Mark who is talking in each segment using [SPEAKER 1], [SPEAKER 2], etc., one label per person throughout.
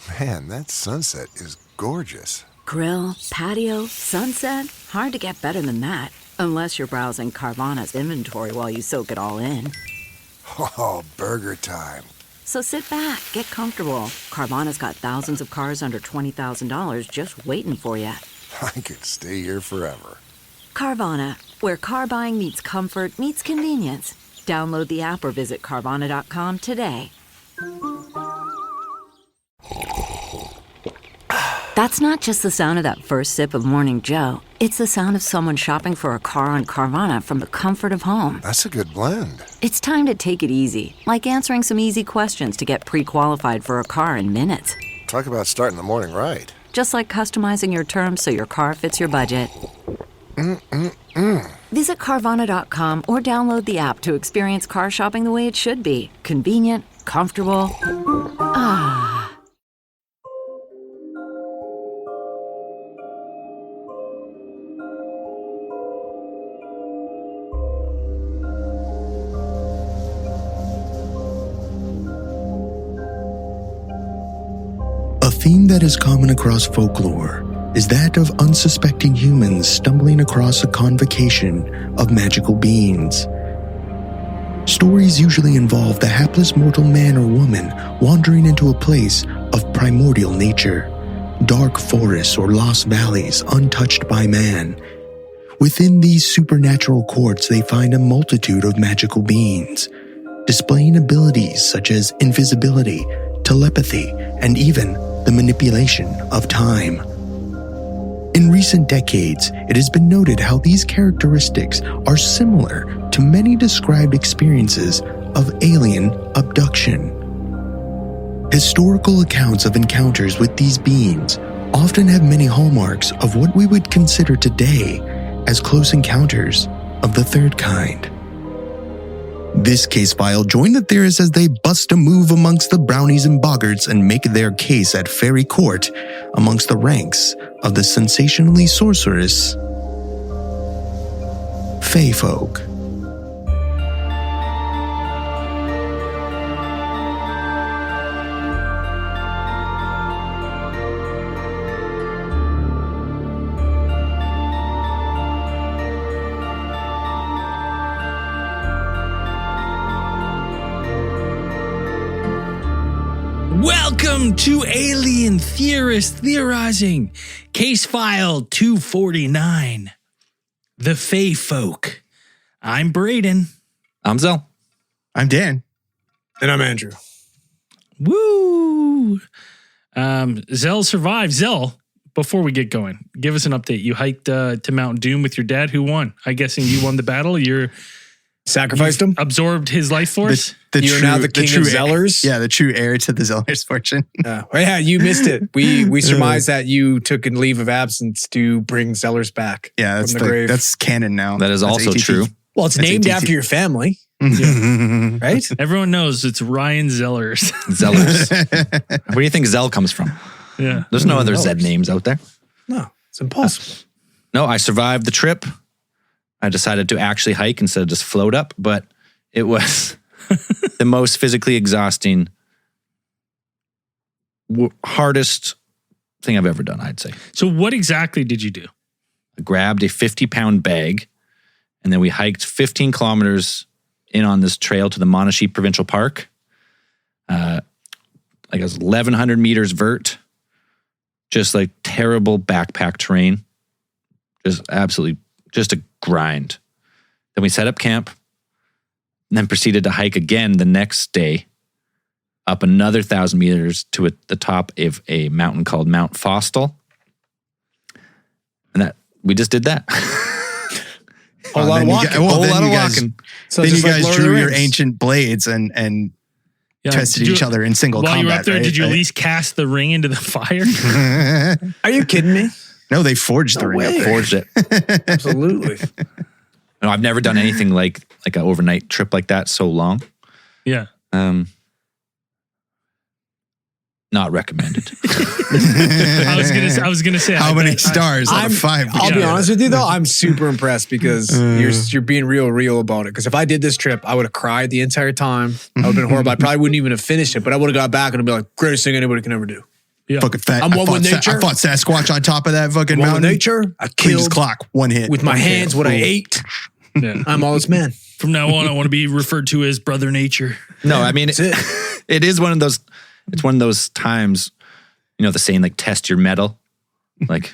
[SPEAKER 1] Man, that sunset is gorgeous.
[SPEAKER 2] Grill, patio, sunset. Hard to get better than that. Unless you're browsing Carvana's inventory while you soak it all in.
[SPEAKER 1] Oh, burger time.
[SPEAKER 2] So sit back, get comfortable. Carvana's got thousands of cars under $20,000 just waiting for you.
[SPEAKER 1] I could stay here forever.
[SPEAKER 2] Carvana, where car buying meets comfort meets convenience. Download the app or visit Carvana.com today. That's not just the sound of that first sip of Morning Joe. It's the sound of someone shopping for a car on Carvana from the comfort of home.
[SPEAKER 1] That's a good blend.
[SPEAKER 2] It's time to take it easy, like answering some easy questions to get pre-qualified for a car in minutes.
[SPEAKER 1] Talk about starting the morning right.
[SPEAKER 2] Just like customizing your terms so your car fits your budget. Visit Carvana.com or download the app to experience car shopping the way it should be. Convenient, comfortable. Ah.
[SPEAKER 3] A theme that is common across folklore is that of unsuspecting humans stumbling across a convocation of magical beings. Stories usually involve the hapless mortal man or woman wandering into a place of primordial nature, dark forests or lost valleys untouched by man. Within these supernatural courts, they find a multitude of magical beings, displaying abilities such as invisibility, telepathy, and even the manipulation of time. In recent decades, it has been noted how these characteristics are similar to many described experiences of alien abduction. Historical accounts of encounters with these beings often have many hallmarks of what we would consider today as close encounters of the third kind. This case file joined the theorists as they bust a move amongst the brownies and boggarts and make their case at fairy court amongst the ranks of the sensationally sorcerous Fae Folk.
[SPEAKER 4] Welcome to Alien Theorists Theorizing, Case File 249, The Fae Folk. I'm Braden.
[SPEAKER 5] I'm Zell.
[SPEAKER 6] I'm Dan.
[SPEAKER 7] And I'm Andrew.
[SPEAKER 4] Woo! Zell survived. Zell, before we get going, give us an update. You hiked to Mount Doom with your dad. Who won? I'm guessing you won the battle.
[SPEAKER 7] Sacrificed him?
[SPEAKER 4] Absorbed his life force?
[SPEAKER 7] You're now the king of Zellers?
[SPEAKER 6] Yeah, the true heir to the Zellers fortune.
[SPEAKER 7] Yeah, you missed it. We surmised that you took a leave of absence to bring Zellers back.
[SPEAKER 6] Yeah,
[SPEAKER 7] from the grave.
[SPEAKER 6] That's canon now.
[SPEAKER 5] That is
[SPEAKER 6] That's
[SPEAKER 5] also
[SPEAKER 6] ATT.
[SPEAKER 5] true.
[SPEAKER 7] Well, it's
[SPEAKER 6] That's
[SPEAKER 7] named
[SPEAKER 6] ATT.
[SPEAKER 7] after your family,
[SPEAKER 4] Yeah.
[SPEAKER 7] right?
[SPEAKER 4] Everyone knows it's Ryan Zellers.
[SPEAKER 5] Zellers. Where do you think Zell comes from?
[SPEAKER 4] Yeah.
[SPEAKER 5] There's no other Zed names out there.
[SPEAKER 7] No, it's impossible.
[SPEAKER 5] No, I survived the trip. I decided to actually hike instead of just float up, but it was the most physically exhausting, hardest thing I've ever done, I'd say.
[SPEAKER 4] So what exactly did you do?
[SPEAKER 5] I grabbed a 50-pound bag, and then we hiked 15 kilometers in on this trail to the Monashee Provincial Park. Like it was 1,100 meters vert, just like terrible backpack terrain. Just absolutely, just a grind. Then we set up camp, and then proceeded to hike again the next day up another 1,000 meters to the top of a mountain called Mount Fostel. And we just did that.
[SPEAKER 7] A lot of walking.
[SPEAKER 6] So then you guys drew your ancient blades and tested each other in single
[SPEAKER 4] combat.
[SPEAKER 6] combat.
[SPEAKER 4] While you were up there,
[SPEAKER 6] right?
[SPEAKER 4] did you at least cast the ring into the fire?
[SPEAKER 7] Are you kidding me?
[SPEAKER 6] No, they forged the ring.
[SPEAKER 5] Forged it.
[SPEAKER 7] Absolutely.
[SPEAKER 5] No, I've never done anything like an overnight trip like that so long.
[SPEAKER 4] Yeah.
[SPEAKER 5] Not recommended.
[SPEAKER 4] I was gonna say
[SPEAKER 6] how many stars out of 5?
[SPEAKER 7] I'll be honest with you though, I'm super impressed because you're being real about it. Because if I did this trip, I would have cried the entire time. I would have been horrible. I probably wouldn't even have finished it, but I would have got back and be like, greatest thing anybody can ever do.
[SPEAKER 4] Yeah.
[SPEAKER 3] Fucking fat.
[SPEAKER 7] I'm one with nature.
[SPEAKER 3] I fought Sasquatch on top of that fucking
[SPEAKER 7] One
[SPEAKER 3] mountain.
[SPEAKER 7] with nature. I
[SPEAKER 3] Clean as
[SPEAKER 7] killed
[SPEAKER 3] clock. One hit.
[SPEAKER 7] with my
[SPEAKER 3] One
[SPEAKER 7] hands
[SPEAKER 3] kill.
[SPEAKER 7] what I ate.
[SPEAKER 4] Yeah.
[SPEAKER 7] I'm all this man.
[SPEAKER 4] From now on, I want to be referred to as Brother Nature.
[SPEAKER 5] No, I mean,
[SPEAKER 7] That's it.
[SPEAKER 5] it is one of those, it's one of those times, you know, the saying like test your metal. Like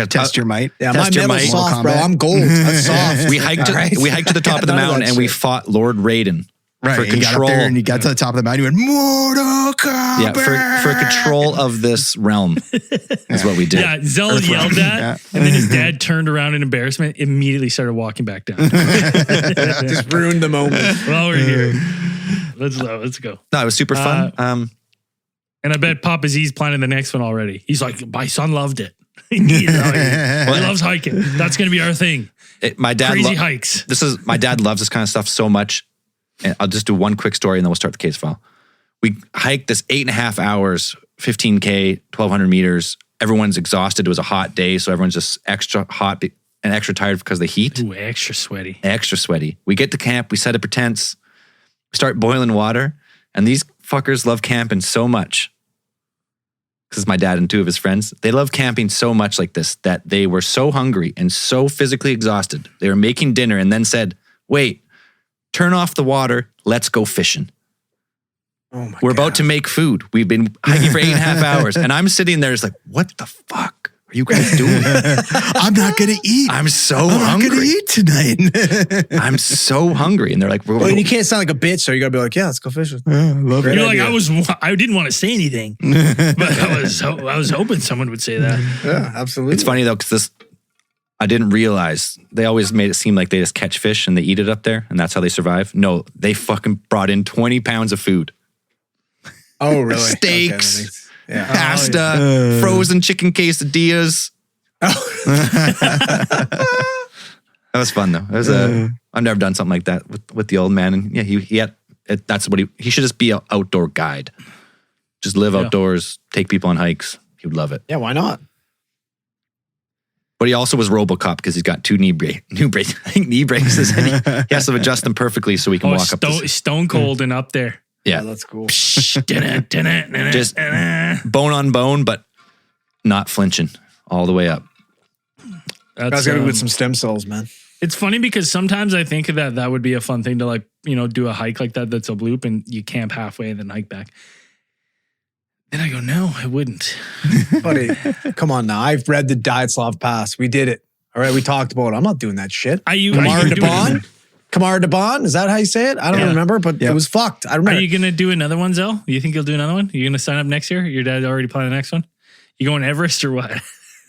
[SPEAKER 3] Test your might.
[SPEAKER 7] Yeah,
[SPEAKER 5] Test
[SPEAKER 7] my
[SPEAKER 5] your
[SPEAKER 7] metal's
[SPEAKER 5] might.
[SPEAKER 7] soft, bro. I'm gold. That's soft.
[SPEAKER 5] we hiked to,
[SPEAKER 7] All right?
[SPEAKER 5] we hiked to the top of the
[SPEAKER 7] None of
[SPEAKER 5] mountain
[SPEAKER 7] that
[SPEAKER 5] and we
[SPEAKER 7] shit.
[SPEAKER 5] fought Lord Raiden.
[SPEAKER 3] Right.
[SPEAKER 5] For
[SPEAKER 3] You got up
[SPEAKER 5] control.
[SPEAKER 3] there and you got to the top of the mountain. You went, Mortal Kombat.
[SPEAKER 5] Yeah, for control of this realm is what we did.
[SPEAKER 4] Yeah, Zell yelled that,
[SPEAKER 3] Yeah.
[SPEAKER 4] and then his dad turned around in embarrassment, immediately started walking back down.
[SPEAKER 7] Just ruined the moment.
[SPEAKER 4] While we're here, let's go.
[SPEAKER 5] No, it was super fun.
[SPEAKER 4] And I bet Papa Z's planning the next one already. He's like, my son loved it. He loves hiking. That's going to be our thing.
[SPEAKER 5] My dad
[SPEAKER 4] Crazy hikes.
[SPEAKER 5] My dad loves this kind of stuff so much. And I'll just do one quick story and then we'll start the case file. We hiked this 8.5 hours, 15K, 1,200 meters. Everyone's exhausted. It was a hot day, so everyone's just extra hot and extra tired because of the heat.
[SPEAKER 4] Ooh, extra sweaty.
[SPEAKER 5] Extra sweaty. We get to camp. We set up a tent. We start boiling water. And these fuckers love camping so much. Because my dad and two of his friends, they love camping so much like this that they were so hungry and so physically exhausted. They were making dinner and then said, wait, turn off the water. Let's go fishing.
[SPEAKER 7] Oh my
[SPEAKER 5] We're about to make food. We've been hiking for 8.5 hours. And I'm sitting there, it's like, what the fuck are you guys doing?
[SPEAKER 3] I'm not going to eat.
[SPEAKER 5] I'm so
[SPEAKER 3] I'm not
[SPEAKER 5] hungry.
[SPEAKER 3] going to eat tonight.
[SPEAKER 5] I'm so hungry. And they're like,
[SPEAKER 7] Well, and you can't sound like a bitch, so you gotta be like, yeah, let's go fishing.
[SPEAKER 3] Love
[SPEAKER 7] Great
[SPEAKER 4] You're like,
[SPEAKER 7] idea.
[SPEAKER 4] I didn't want to say anything, but I was hoping someone would say that.
[SPEAKER 7] Yeah, absolutely.
[SPEAKER 5] It's funny though, because I didn't realize they always made it seem like they just catch fish and they eat it up there and that's how they survive. No, they fucking brought in 20 pounds of food.
[SPEAKER 7] Oh, really?
[SPEAKER 5] Steaks,
[SPEAKER 7] Okay, yeah.
[SPEAKER 5] pasta, frozen chicken quesadillas. That was fun though. It was I've never done something like that with the old man. And yeah, he had, that's what he should just be an outdoor guide. Just live outdoors, take people on hikes. He would love it.
[SPEAKER 7] Yeah, why not?
[SPEAKER 5] But he also was RoboCop because he's got two knee braces, and he has to adjust them perfectly so he can walk up.
[SPEAKER 4] Stone cold and up there.
[SPEAKER 5] Yeah,
[SPEAKER 7] that's cool.
[SPEAKER 5] just bone on bone, but not flinching all the way up.
[SPEAKER 7] That's gotta be with some stem cells, man.
[SPEAKER 4] It's funny because sometimes I think that would be a fun thing to like, do a hike like that. That's a loop and you camp halfway and then hike back. Then I go, no, I wouldn't.
[SPEAKER 7] Buddy, come on now. I've read the Dietslav Pass. We did it. All right, we talked about it. I'm not doing that shit. Kamar Daban? Is that how you say it? I don't remember, but it was fucked. I remember.
[SPEAKER 4] Are you going to do another one, Zell? You think you'll do another one? Are you going to sign up next year? Your dad already planned the next one? You going Everest or what?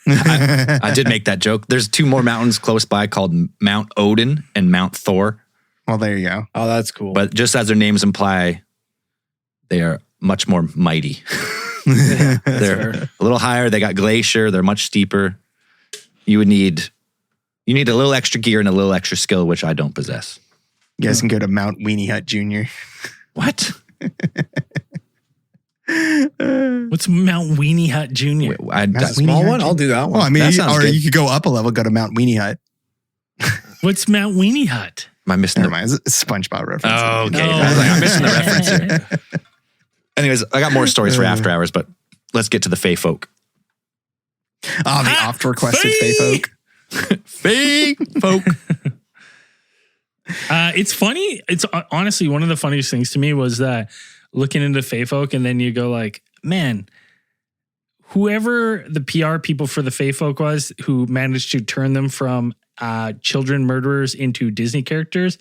[SPEAKER 5] I did make that joke. There's two more mountains close by called Mount Odin and Mount Thor.
[SPEAKER 3] Well, there you go.
[SPEAKER 7] Oh, that's cool.
[SPEAKER 5] But just as their names imply, they are much more mighty. They're a little higher. They got glacier. They're much steeper. You need a little extra gear and a little extra skill, which I don't possess.
[SPEAKER 3] You guys can go to Mount Weenie Hut Jr.
[SPEAKER 5] What?
[SPEAKER 4] What's Mount Weenie Hut Jr.?
[SPEAKER 7] That's a small one? I'll do that one.
[SPEAKER 3] Well, I mean, or
[SPEAKER 5] good.
[SPEAKER 3] you could go up a level, go to Mount Weenie Hut.
[SPEAKER 4] What's Mount Weenie Hut?
[SPEAKER 5] Am I missing
[SPEAKER 3] Never mind. It's a SpongeBob reference.
[SPEAKER 5] Oh, okay.
[SPEAKER 4] No.
[SPEAKER 5] I was like, I'm missing the reference here. Anyways, I got more stories for after hours, but let's get to the Fae Folk.
[SPEAKER 3] Oh, the oft-requested Fae Folk.
[SPEAKER 5] Fae Folk.
[SPEAKER 4] It's funny. It's honestly one of the funniest things to me was that looking into Fae Folk and then you go like, man, whoever the PR people for the Fae Folk was who managed to turn them from children murderers into Disney characters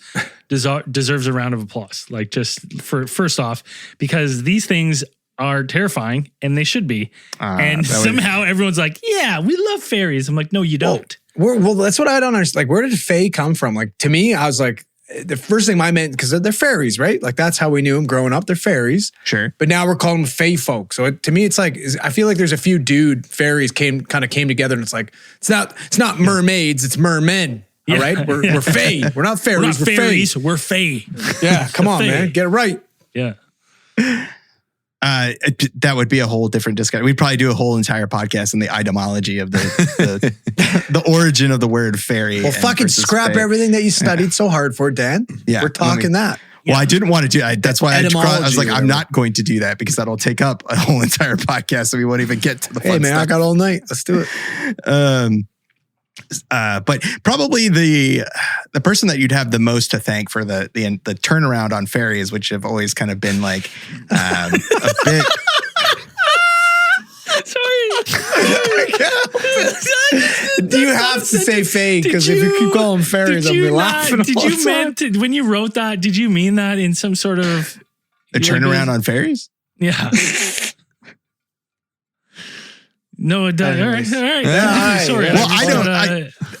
[SPEAKER 4] deserves a round of applause. Like just for first off, because these things are terrifying and they should be. And somehow everyone's like, yeah, we love fairies. I'm like, no, you don't.
[SPEAKER 7] Well, that's what I don't understand. Like, where did Fae come from? Like, to me, I was like, the first thing I meant, because they're fairies, right? Like, that's how we knew them growing up. They're fairies.
[SPEAKER 3] Sure.
[SPEAKER 7] But now we're calling them Fae Folk. So to me, it's like, I feel like there's a few fairies came together and it's like, it's not mermaids, it's mermen. All right? We're Fae. We're not fairies.
[SPEAKER 4] We're not fairies. We're Fae.
[SPEAKER 7] Yeah, come on, man. Get it right.
[SPEAKER 4] Yeah.
[SPEAKER 3] That would be a whole different discussion. We'd probably do a whole entire podcast on the etymology of the origin of the word fairy.
[SPEAKER 7] Well, fucking scrap
[SPEAKER 3] fae.
[SPEAKER 7] everything that you studied so hard for, Dan.
[SPEAKER 3] Yeah,
[SPEAKER 7] We're talking that.
[SPEAKER 6] Well, I didn't want to do that. That's why I was like, I'm not going to do that because that'll take up a whole entire podcast, so we won't even get to the fun stuff.
[SPEAKER 7] I got all night. Let's do it.
[SPEAKER 6] But probably the person that you'd have the most to thank for the turnaround on fairies, which have always kind of been like a bit.
[SPEAKER 4] Sorry.
[SPEAKER 7] Do you have to say Fae? Because if you keep calling fairies, I'll be laughing.
[SPEAKER 4] When you wrote that, did you mean that in some sort of
[SPEAKER 6] a turnaround on fairies?
[SPEAKER 4] Yeah. No, it does. All right.
[SPEAKER 7] Yeah,
[SPEAKER 4] sorry.
[SPEAKER 6] Well,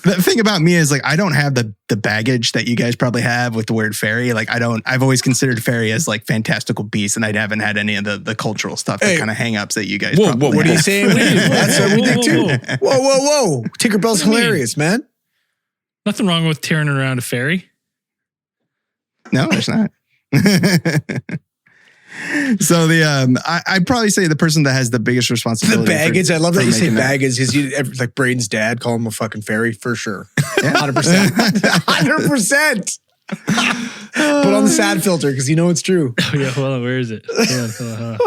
[SPEAKER 6] the thing about me is like I don't have the baggage that you guys probably have with the word fairy. Like I've always considered fairy as like fantastical beasts, and I haven't had any of the cultural stuff, the kind of hang-ups that you guys probably
[SPEAKER 7] what
[SPEAKER 6] have.
[SPEAKER 7] are you saying? That's what we think too. Whoa. Tinkerbell's hilarious, man.
[SPEAKER 4] Nothing wrong with tearing around a fairy.
[SPEAKER 6] No, there's not. So I'd probably say the person that has the biggest responsibility.
[SPEAKER 7] The baggage. I love that you say baggage because like Braden's dad call him a fucking fairy for sure. 100%. 100%. Put on the sad filter because you know it's true.
[SPEAKER 4] Oh yeah, hold on. Where is it? Hold on.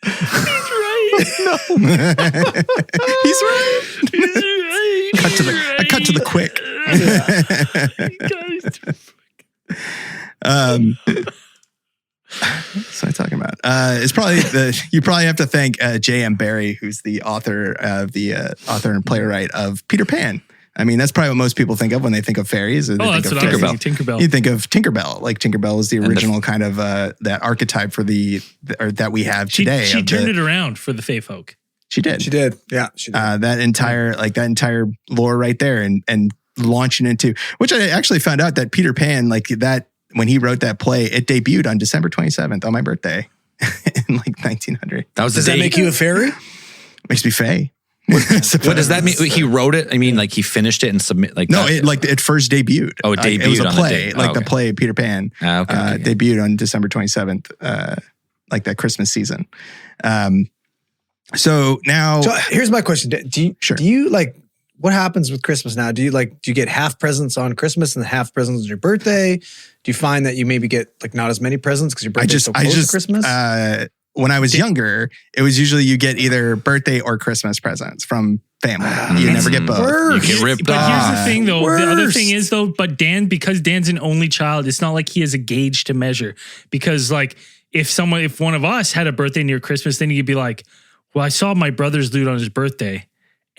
[SPEAKER 4] He's right.
[SPEAKER 6] He's right. I cut to the quick. So I'm talking about it's probably you probably have to thank J.M. Barrie, who's the author and playwright of Peter Pan. I mean, that's probably what most people think of when they think of fairies. They think
[SPEAKER 4] that's
[SPEAKER 6] of
[SPEAKER 4] what I was thinking. Tinkerbell.
[SPEAKER 6] You think of Tinkerbell. Like Tinkerbell was the original kind of that archetype for that we have today.
[SPEAKER 4] She turned it around for the Fae Folk.
[SPEAKER 6] She did.
[SPEAKER 7] Yeah, she did.
[SPEAKER 6] That entire lore right there and launching into, which I actually found out that Peter Pan, like that, when he wrote that play, it debuted on December 27th on my birthday in like 1900.
[SPEAKER 7] Does that make you a fairy?
[SPEAKER 6] Makes me Fae.
[SPEAKER 5] What does that mean? He wrote it? I mean, like he finished it and submit like
[SPEAKER 6] no, it first debuted.
[SPEAKER 5] Oh, it debuted.
[SPEAKER 6] It was a play,
[SPEAKER 5] on
[SPEAKER 6] the play Peter Pan. Debuted on December 27th, like that Christmas season. So
[SPEAKER 7] here's my question: Do you like? What happens with Christmas now? Do you get half presents on Christmas and half presents on your birthday? Do you find that you maybe get like not as many presents because your birthday's so close to Christmas?
[SPEAKER 6] When I was younger, it was usually you get either birthday or Christmas presents from family. You never get both.
[SPEAKER 5] You get ripped off.
[SPEAKER 4] But here's the thing though. The other thing is though, because Dan's an only child, it's not like he has a gauge to measure. Because like if one of us had a birthday near Christmas, then you'd be like, well, I saw my brother's dude on his birthday.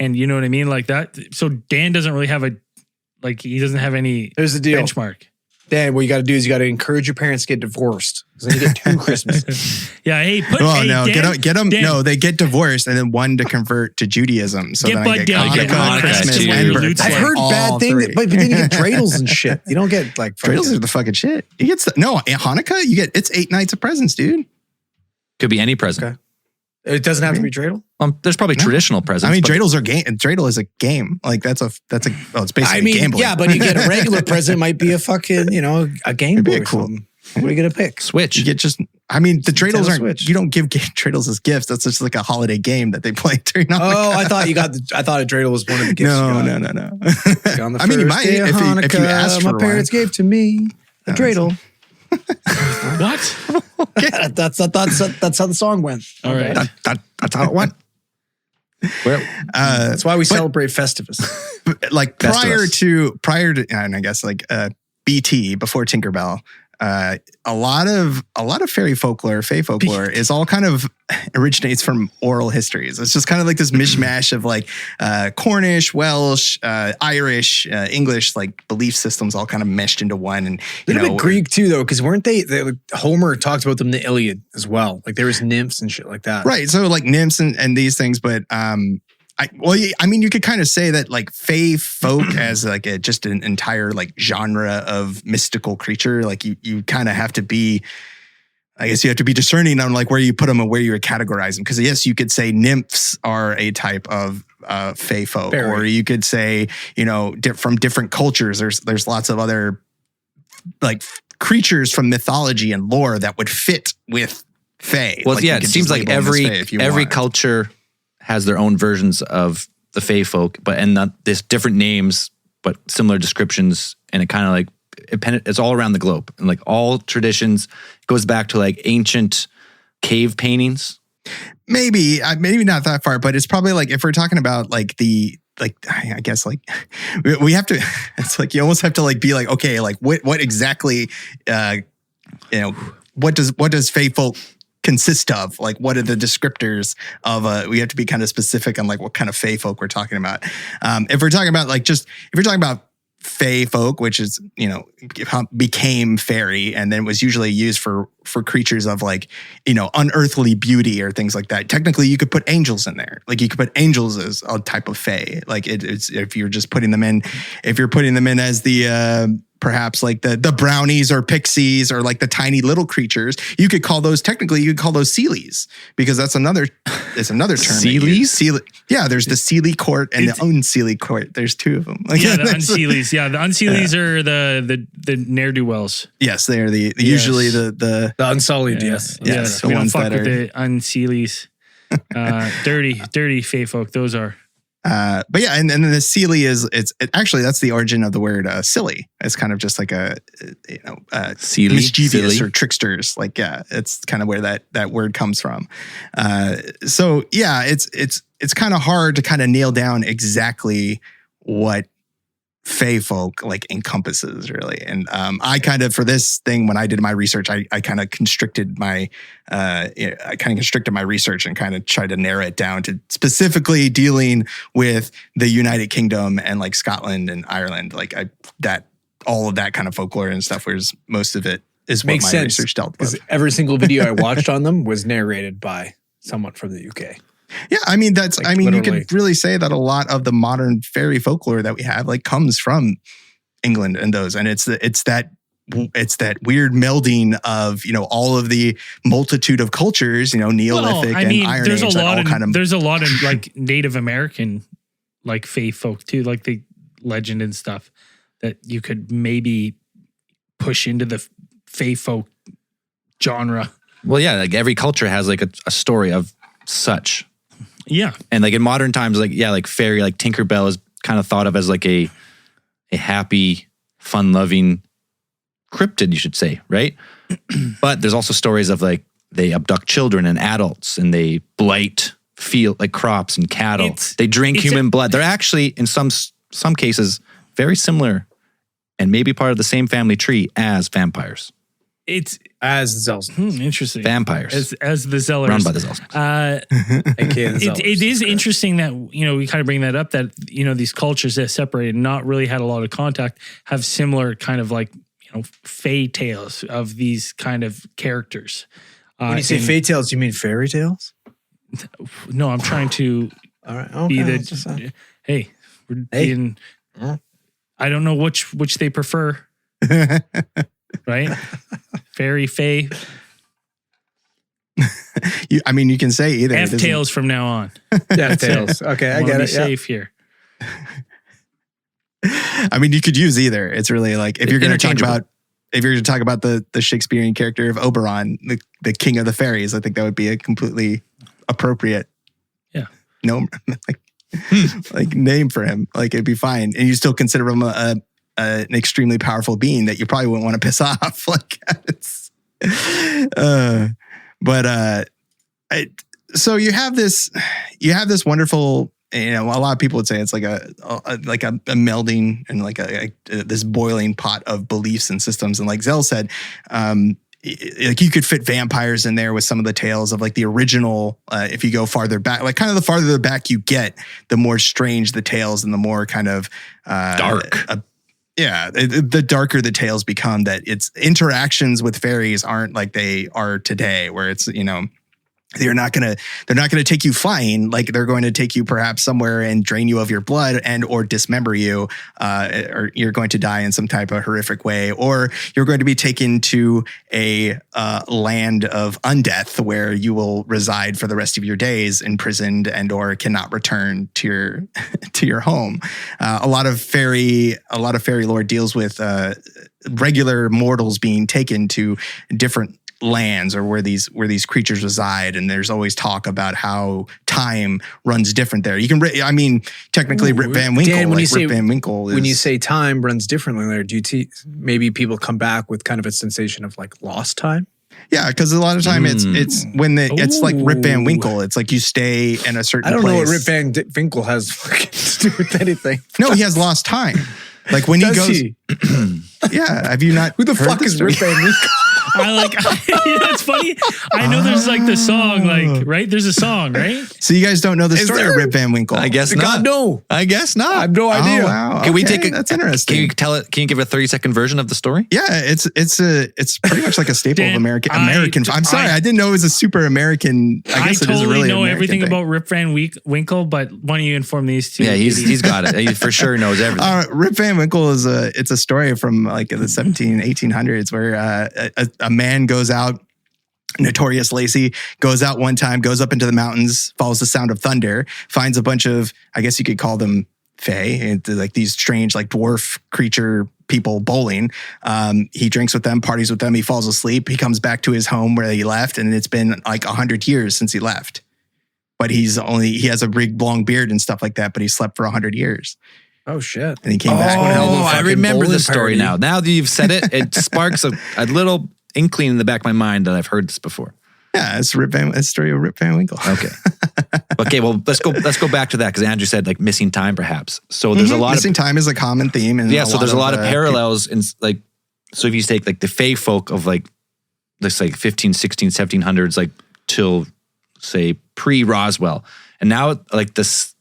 [SPEAKER 4] And you know what I mean? Like that. So Dan doesn't really have he doesn't have any
[SPEAKER 7] There's the deal.
[SPEAKER 4] benchmark.
[SPEAKER 7] Dan, what you got to do is you got to encourage your parents to get divorced. Because then you get 2 Christmases.
[SPEAKER 4] Yeah. Hey,
[SPEAKER 6] get them. No, they get divorced and then one to convert to Judaism. So then I get Hanukkah, Christmas, and birthday.
[SPEAKER 7] I've heard bad things, but then you get dreidels and shit. You don't get like
[SPEAKER 6] dreidels are the fucking shit. You get Hanukkah. It's 8 nights of presents, dude.
[SPEAKER 5] Could be any present.
[SPEAKER 7] Okay. It doesn't have to be dreidel.
[SPEAKER 5] There's probably traditional presents.
[SPEAKER 6] I mean, dreidels are game. Dreidel is a game. Like it's basically gambling.
[SPEAKER 7] Yeah, but you get a regular present. It might be a fucking, a Game Boy. Cool. What are you gonna pick?
[SPEAKER 5] Switch.
[SPEAKER 6] You get the dreidels aren't. Switch. You don't give dreidels as gifts. That's just like a holiday game that they play during.
[SPEAKER 7] I thought a dreidel was one of the gifts.
[SPEAKER 6] No.
[SPEAKER 7] On the you might if you asked for my parents gave to me a dreidel.
[SPEAKER 4] What?
[SPEAKER 7] That's how the song went.
[SPEAKER 4] All right.
[SPEAKER 7] That's how it went. That's why we celebrate Festivus.
[SPEAKER 6] Like prior to, and I guess like BT before Tinkerbell, a lot of Fae folklore is all kind of originates from oral histories. It's just kind of like this mishmash of like Cornish, Welsh, Irish, English, like belief systems all kind of meshed into one. And
[SPEAKER 7] a little bit Greek too, though, because weren't they Homer talks about them in the Iliad as well. Like there was nymphs and shit like that.
[SPEAKER 6] Right. So like nymphs and these things, but you could kind of say that like Fae folk as like just an entire like genre of mystical creature. Like you kind of have to be, I guess you have to be discerning on like where you put them and where you categorize them. Because yes, you could say nymphs are a type of Fae folk, or you could say from different cultures. There's lots of other like creatures from mythology and lore that would fit with Fae.
[SPEAKER 5] Well, it seems like every culture has their own versions of the Fae folk, but this different names, but similar descriptions, and it kind of like it's all around the globe. And like all traditions goes back to like ancient cave paintings.
[SPEAKER 6] Maybe not that far, but it's probably like if we're talking about like I guess like we have to, it's like you almost have to like be like, okay, like what exactly, what does Fae Folk consist of? Like, what are the descriptors of we have to be kind of specific on like what kind of Fae Folk we're talking about. If we're talking about like if you're talking about Fae Folk, which is, became fairy and then was usually used for creatures of like, unearthly beauty or things like that. Technically, you could put angels in there. Like you could put angels as a type of Fae. Like it's if you're just putting them in, as the perhaps like the brownies or pixies or like the tiny little creatures, you could call those Seelies, because that's another term.
[SPEAKER 5] Seelies?
[SPEAKER 6] Yeah, there's the Seelie court and the unseelie court. There's two of them. Like,
[SPEAKER 4] the unseelies. Yeah, the unseelies are the ne'er-do-wells.
[SPEAKER 6] Yes, they are usually the
[SPEAKER 7] unsullied. Yes.
[SPEAKER 6] Yes.
[SPEAKER 4] We don't fuck with the unseelies. Dirty Fae Folk. Those are.
[SPEAKER 6] But yeah, and then the Seelie actually that's the origin of the word silly. It's kind of just like a
[SPEAKER 5] Seelie,
[SPEAKER 6] mischievous
[SPEAKER 5] silly,
[SPEAKER 6] or tricksters. Like it's kind of where that word comes from. So yeah, it's kind of hard to kind of nail down exactly what Fae Folk like encompasses really. And I kind of, for this thing, when I did my research, I kind of constricted my research and kind of tried to narrow it down to specifically dealing with the United Kingdom and like Scotland and Ireland, like all of that kind of folklore and stuff, whereas most of it is what my research dealt with.
[SPEAKER 7] Every single video I watched on them was narrated by someone from the UK.
[SPEAKER 6] Yeah, I mean
[SPEAKER 7] literally.
[SPEAKER 6] You could really say that a lot of the modern fairy folklore that we have like comes from England and those, and it's that weird melding of all of the multitude of cultures, Neolithic and Iron
[SPEAKER 4] there's
[SPEAKER 6] Age,
[SPEAKER 4] there's a lot of like Native American like Fae Folk too, like the legend and stuff that you could maybe push into the Fae Folk genre.
[SPEAKER 5] Well, yeah, like every culture has like a story of such.
[SPEAKER 4] Yeah.
[SPEAKER 5] And like in modern times, like fairy, like Tinkerbell is kind of thought of as like a happy, fun-loving cryptid, you should say, right? But there's also stories of like they abduct children and adults and they blight field like crops and cattle. They drink human blood. They're actually in some cases very similar and maybe part of the same family tree as vampires.
[SPEAKER 7] It's as the Zels.
[SPEAKER 4] Interesting.
[SPEAKER 5] Vampires.
[SPEAKER 4] As the Zellers.
[SPEAKER 5] Run by the Zels.
[SPEAKER 4] It is interesting that, we kind of bring that up that, these cultures that separated, not really had a lot of contact, have similar kind of like, fae tales of these kind of characters.
[SPEAKER 7] When you say fae tales, you mean fairy tales?
[SPEAKER 4] No, I'm trying to
[SPEAKER 7] all right.
[SPEAKER 4] be the, hey, we're being, I don't know which they prefer. Right? Fairy, fae.
[SPEAKER 6] You can say either.
[SPEAKER 4] F-tails from now on.
[SPEAKER 7] F-tails. Okay, I get it.
[SPEAKER 4] Safe here.
[SPEAKER 6] You could use either. It's really like if you're going to talk about the Shakespearean character of Oberon, the king of the fairies, I think that would be a completely appropriate name for him. Like it'd be fine, and you still consider him an extremely powerful being that you probably wouldn't want to piss off. So you have this wonderful, a lot of people would say it's like a melding and like this boiling pot of beliefs and systems. And like Zell said, like you could fit vampires in there with some of the tales of like the original, if you go farther back, like kind of the farther back you get, the more strange the tales and the more kind of
[SPEAKER 5] dark.
[SPEAKER 6] The darker the tales become, that its interactions with fairies aren't like they are today, where it's, they're not gonna take you flying. Like they're going to take you perhaps somewhere and drain you of your blood and or dismember you, or you're going to die in some type of horrific way, or you're going to be taken to a land of undeath where you will reside for the rest of your days, imprisoned and or cannot return to your home. A lot of fairy lore deals with regular mortals being taken to different lands or where these creatures reside, and there's always talk about how time runs different there. You can, technically, Rip Van Winkle.
[SPEAKER 7] Dan,
[SPEAKER 6] Rip Van Winkle.
[SPEAKER 7] When you say time runs differently there, do you maybe people come back with kind of a sensation of like lost time?
[SPEAKER 6] Yeah, because a lot of time it's it's like Rip Van Winkle. It's like you stay in a certain.
[SPEAKER 7] I don't
[SPEAKER 6] place.
[SPEAKER 7] know what Rip Van Winkle has fucking to do with anything.
[SPEAKER 6] No, he has lost time. Like when he goes. Yeah, have you not?
[SPEAKER 7] Who the
[SPEAKER 6] heard
[SPEAKER 7] fuck is Rip Van Winkle?
[SPEAKER 4] It's funny. I know there's like the song, like, right? There's a song, right?
[SPEAKER 6] So you guys don't know the story of Rip Van Winkle?
[SPEAKER 5] I guess not.
[SPEAKER 7] God, no.
[SPEAKER 5] I guess not.
[SPEAKER 7] I have no idea.
[SPEAKER 6] Oh, wow.
[SPEAKER 5] Can we take a?
[SPEAKER 6] That's interesting.
[SPEAKER 5] Can you tell it? Can you give a 30-second version of the story?
[SPEAKER 6] Yeah, it's pretty much like a staple
[SPEAKER 4] Dan,
[SPEAKER 6] of American. I'm sorry, I didn't know it was a super American. I guess it is a
[SPEAKER 4] totally
[SPEAKER 6] really
[SPEAKER 4] know
[SPEAKER 6] American
[SPEAKER 4] everything
[SPEAKER 6] thing.
[SPEAKER 4] about Rip Van Winkle, but why don't you inform these two?
[SPEAKER 5] Yeah, he's got it. He for sure knows everything.
[SPEAKER 6] Rip Van Winkle is a story from like the 1800s where a man goes out. Notorious Lacey goes out one time, goes up into the mountains, follows the sound of thunder, finds a bunch of, I guess you could call them fae, like these strange like dwarf creature people bowling. He drinks with them, parties with them, he falls asleep, he comes back to his home where he left, and it's been like 100 years since he left. But he has a big long beard and stuff like that, but he slept for 100 years.
[SPEAKER 7] Oh shit.
[SPEAKER 6] And he came back.
[SPEAKER 5] Oh, I remember the story now. Now that you've said it, it sparks a little inkling in the back of my mind that I've heard this before.
[SPEAKER 6] Yeah, it's a story of Rip Van Winkle.
[SPEAKER 5] Okay. Well, let's go back to that because Andrew said like missing time, perhaps. So there's a lot
[SPEAKER 6] missing time is a common theme, and
[SPEAKER 5] so there's a lot of parallels in like. So if you take like the Fae folk of like, let's like 15, 16, 1700s, like till say pre-Roswell, and now like this,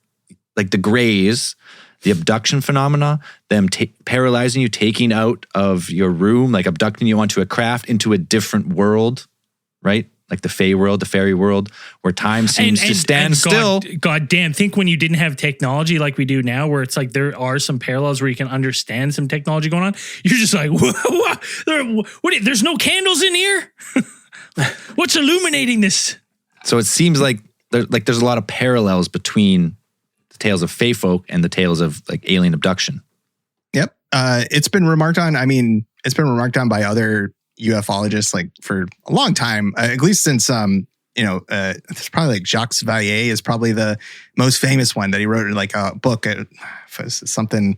[SPEAKER 5] like the Greys. The abduction phenomena, them paralyzing you, taking out of your room, like abducting you onto a craft into a different world, right? Like the Fae world, the fairy world, where time seems to stand still.
[SPEAKER 4] God damn, think when you didn't have technology like we do now, where it's like there are some parallels where you can understand some technology going on. You're just like, there's no candles in here? What's illuminating this?
[SPEAKER 5] So it seems like there's a lot of parallels between tales of Fae folk and the tales of like alien abduction.
[SPEAKER 6] Yep. It's been remarked on. I mean, it's been remarked on by other ufologists like for a long time, at least since, it's probably like Jacques Vallée is probably the most famous one that he wrote like a book, something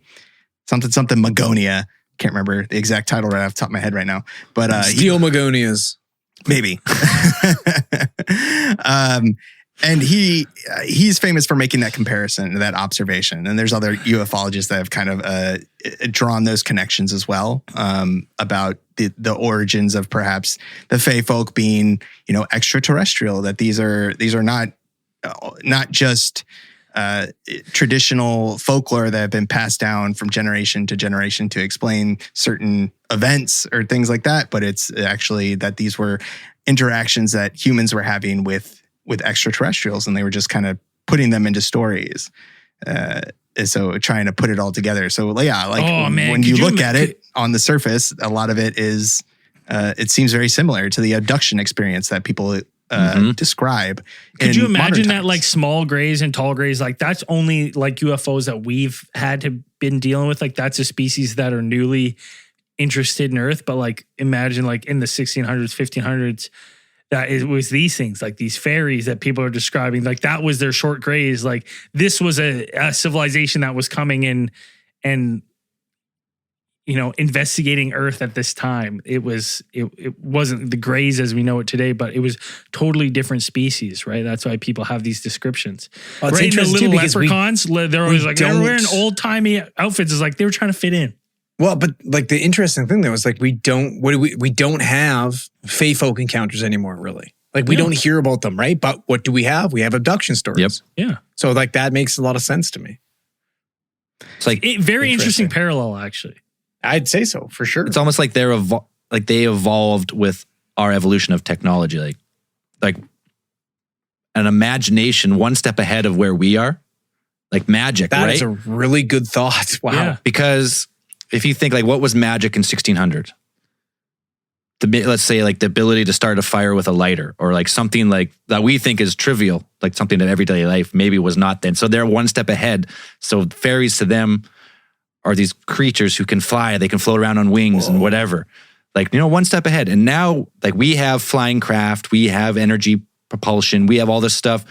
[SPEAKER 6] Magonia. Can't remember the exact title right off the top of my head right now, but
[SPEAKER 7] Steel Magonias.
[SPEAKER 6] Maybe. And he's famous for making that comparison, that observation. And there's other ufologists that have kind of drawn those connections as well, about the origins of perhaps the Fae folk being, extraterrestrial. That these are not just traditional folklore that have been passed down from generation to generation to explain certain events or things like that, but it's actually that these were interactions that humans were having with extraterrestrials, and they were just kind of putting them into stories. So trying to put it all together. So yeah, when you look at it on the surface, a lot of it is, it seems very similar to the abduction experience that people describe.
[SPEAKER 4] Could you imagine that like small grays and tall grays, like that's only like UFOs that we've had to been dealing with. Like that's a species that are newly interested in Earth. But like imagine like in the 1600s, 1500s, that it was these things like these fairies that people are describing, like that was their short grays. Like this was a civilization that was coming in and, investigating Earth at this time. It wasn't the grays as we know it today, but it was totally different species, right? That's why people have these descriptions.
[SPEAKER 7] Well,
[SPEAKER 4] right? The little leprechauns, they're always like, they're wearing old timey outfits. It's like they were trying to fit in.
[SPEAKER 7] Well, but like the interesting thing though is like we don't have Fae folk encounters anymore, really. Like we don't hear about them, right? But what do we have? We have abduction stories.
[SPEAKER 5] Yep.
[SPEAKER 4] Yeah.
[SPEAKER 7] So like that makes a lot of sense to me.
[SPEAKER 5] It's like
[SPEAKER 4] very interesting parallel, actually.
[SPEAKER 7] I'd say so for sure.
[SPEAKER 5] It's almost like they evolved with our evolution of technology, like an imagination one step ahead of where we are, like magic.
[SPEAKER 7] That
[SPEAKER 5] right?
[SPEAKER 7] is a really good thought. Wow.
[SPEAKER 4] Yeah.
[SPEAKER 5] Because if you think like what was magic in 1600? Let's say like the ability to start a fire with a lighter, or like something like that we think is trivial, like something in everyday life maybe was not then. So they're one step ahead. So fairies to them are these creatures who can fly, they can float around on wings and whatever. like, one step ahead. And now, like, we have flying craft, we have energy propulsion, we have all this stuff.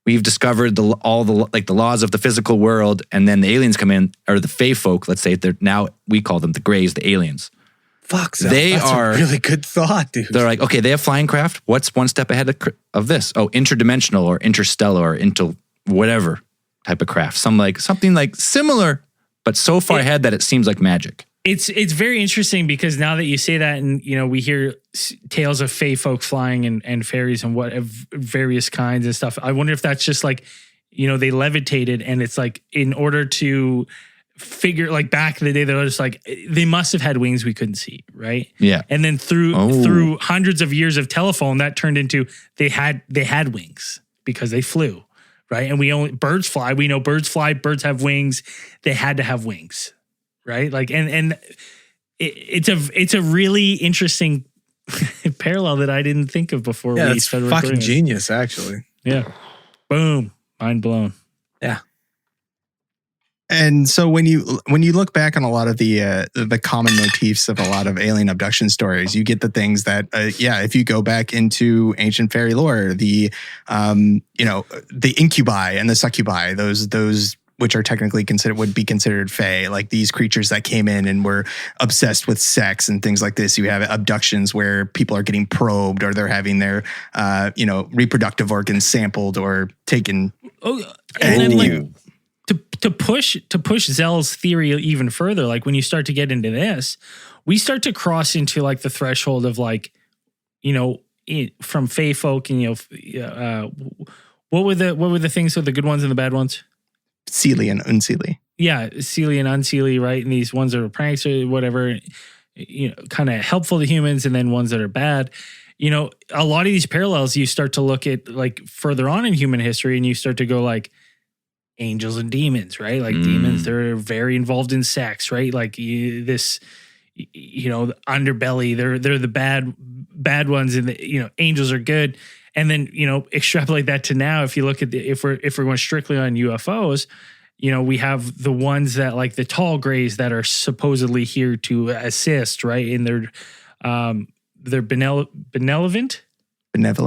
[SPEAKER 5] We've discovered all the laws of the physical world, and then the aliens come in, or the Fae Folk, let's say, now we call them the Greys, the aliens.
[SPEAKER 7] Fuck,
[SPEAKER 5] that's
[SPEAKER 7] a really good thought, dude.
[SPEAKER 5] They're like, okay, they have flying craft. What's one step ahead of this? Oh, interdimensional or interstellar or whatever type of craft. Something like similar, but so far ahead that it seems like magic.
[SPEAKER 4] It's very interesting because now that you say that, and we hear tales of Fae Folk flying and fairies and what of various kinds and stuff. I wonder if that's just like, they levitated, and it's like in order to figure, like back in the day, they were just like, they must have had wings we couldn't see, right?
[SPEAKER 5] Yeah.
[SPEAKER 4] And then through hundreds of years of telephone, that turned into they had wings because they flew, right? And birds fly. We know birds fly. Birds have wings. They had to have wings. Right. Like, and it's a really interesting parallel that I didn't think of before.
[SPEAKER 7] Yeah, it's fucking genius, actually.
[SPEAKER 4] Yeah. Boom. Mind blown.
[SPEAKER 7] Yeah.
[SPEAKER 6] And so when you look back on a lot of the common motifs of a lot of alien abduction stories, you get the things that, if you go back into ancient fairy lore, the incubi and the succubi, those which are technically would be considered fae, like these creatures that came in and were obsessed with sex and things like this. You have abductions where people are getting probed, or they're having their, reproductive organs sampled or taken.
[SPEAKER 4] Oh, and then like to push Zell's theory even further, like when you start to get into this, we start to cross into like the threshold of like, from Fae Folk, and what were the things, so the good ones and the bad ones?
[SPEAKER 6] Seelie and unseelie.
[SPEAKER 4] Yeah, Seelie and unseelie, right? And these ones that are pranks or whatever, kind of helpful to humans, and then ones that are bad. A lot of these parallels you start to look at like further on in human history, and you start to go like angels and demons, right? Like demons, they're very involved in sex, right? Like the underbelly, they're the bad ones, and angels are good. And then, extrapolate that to now, if you look at if we're going strictly on UFOs, we have the ones that like the tall grays that are supposedly here to assist, right? And they're benevolent. And, the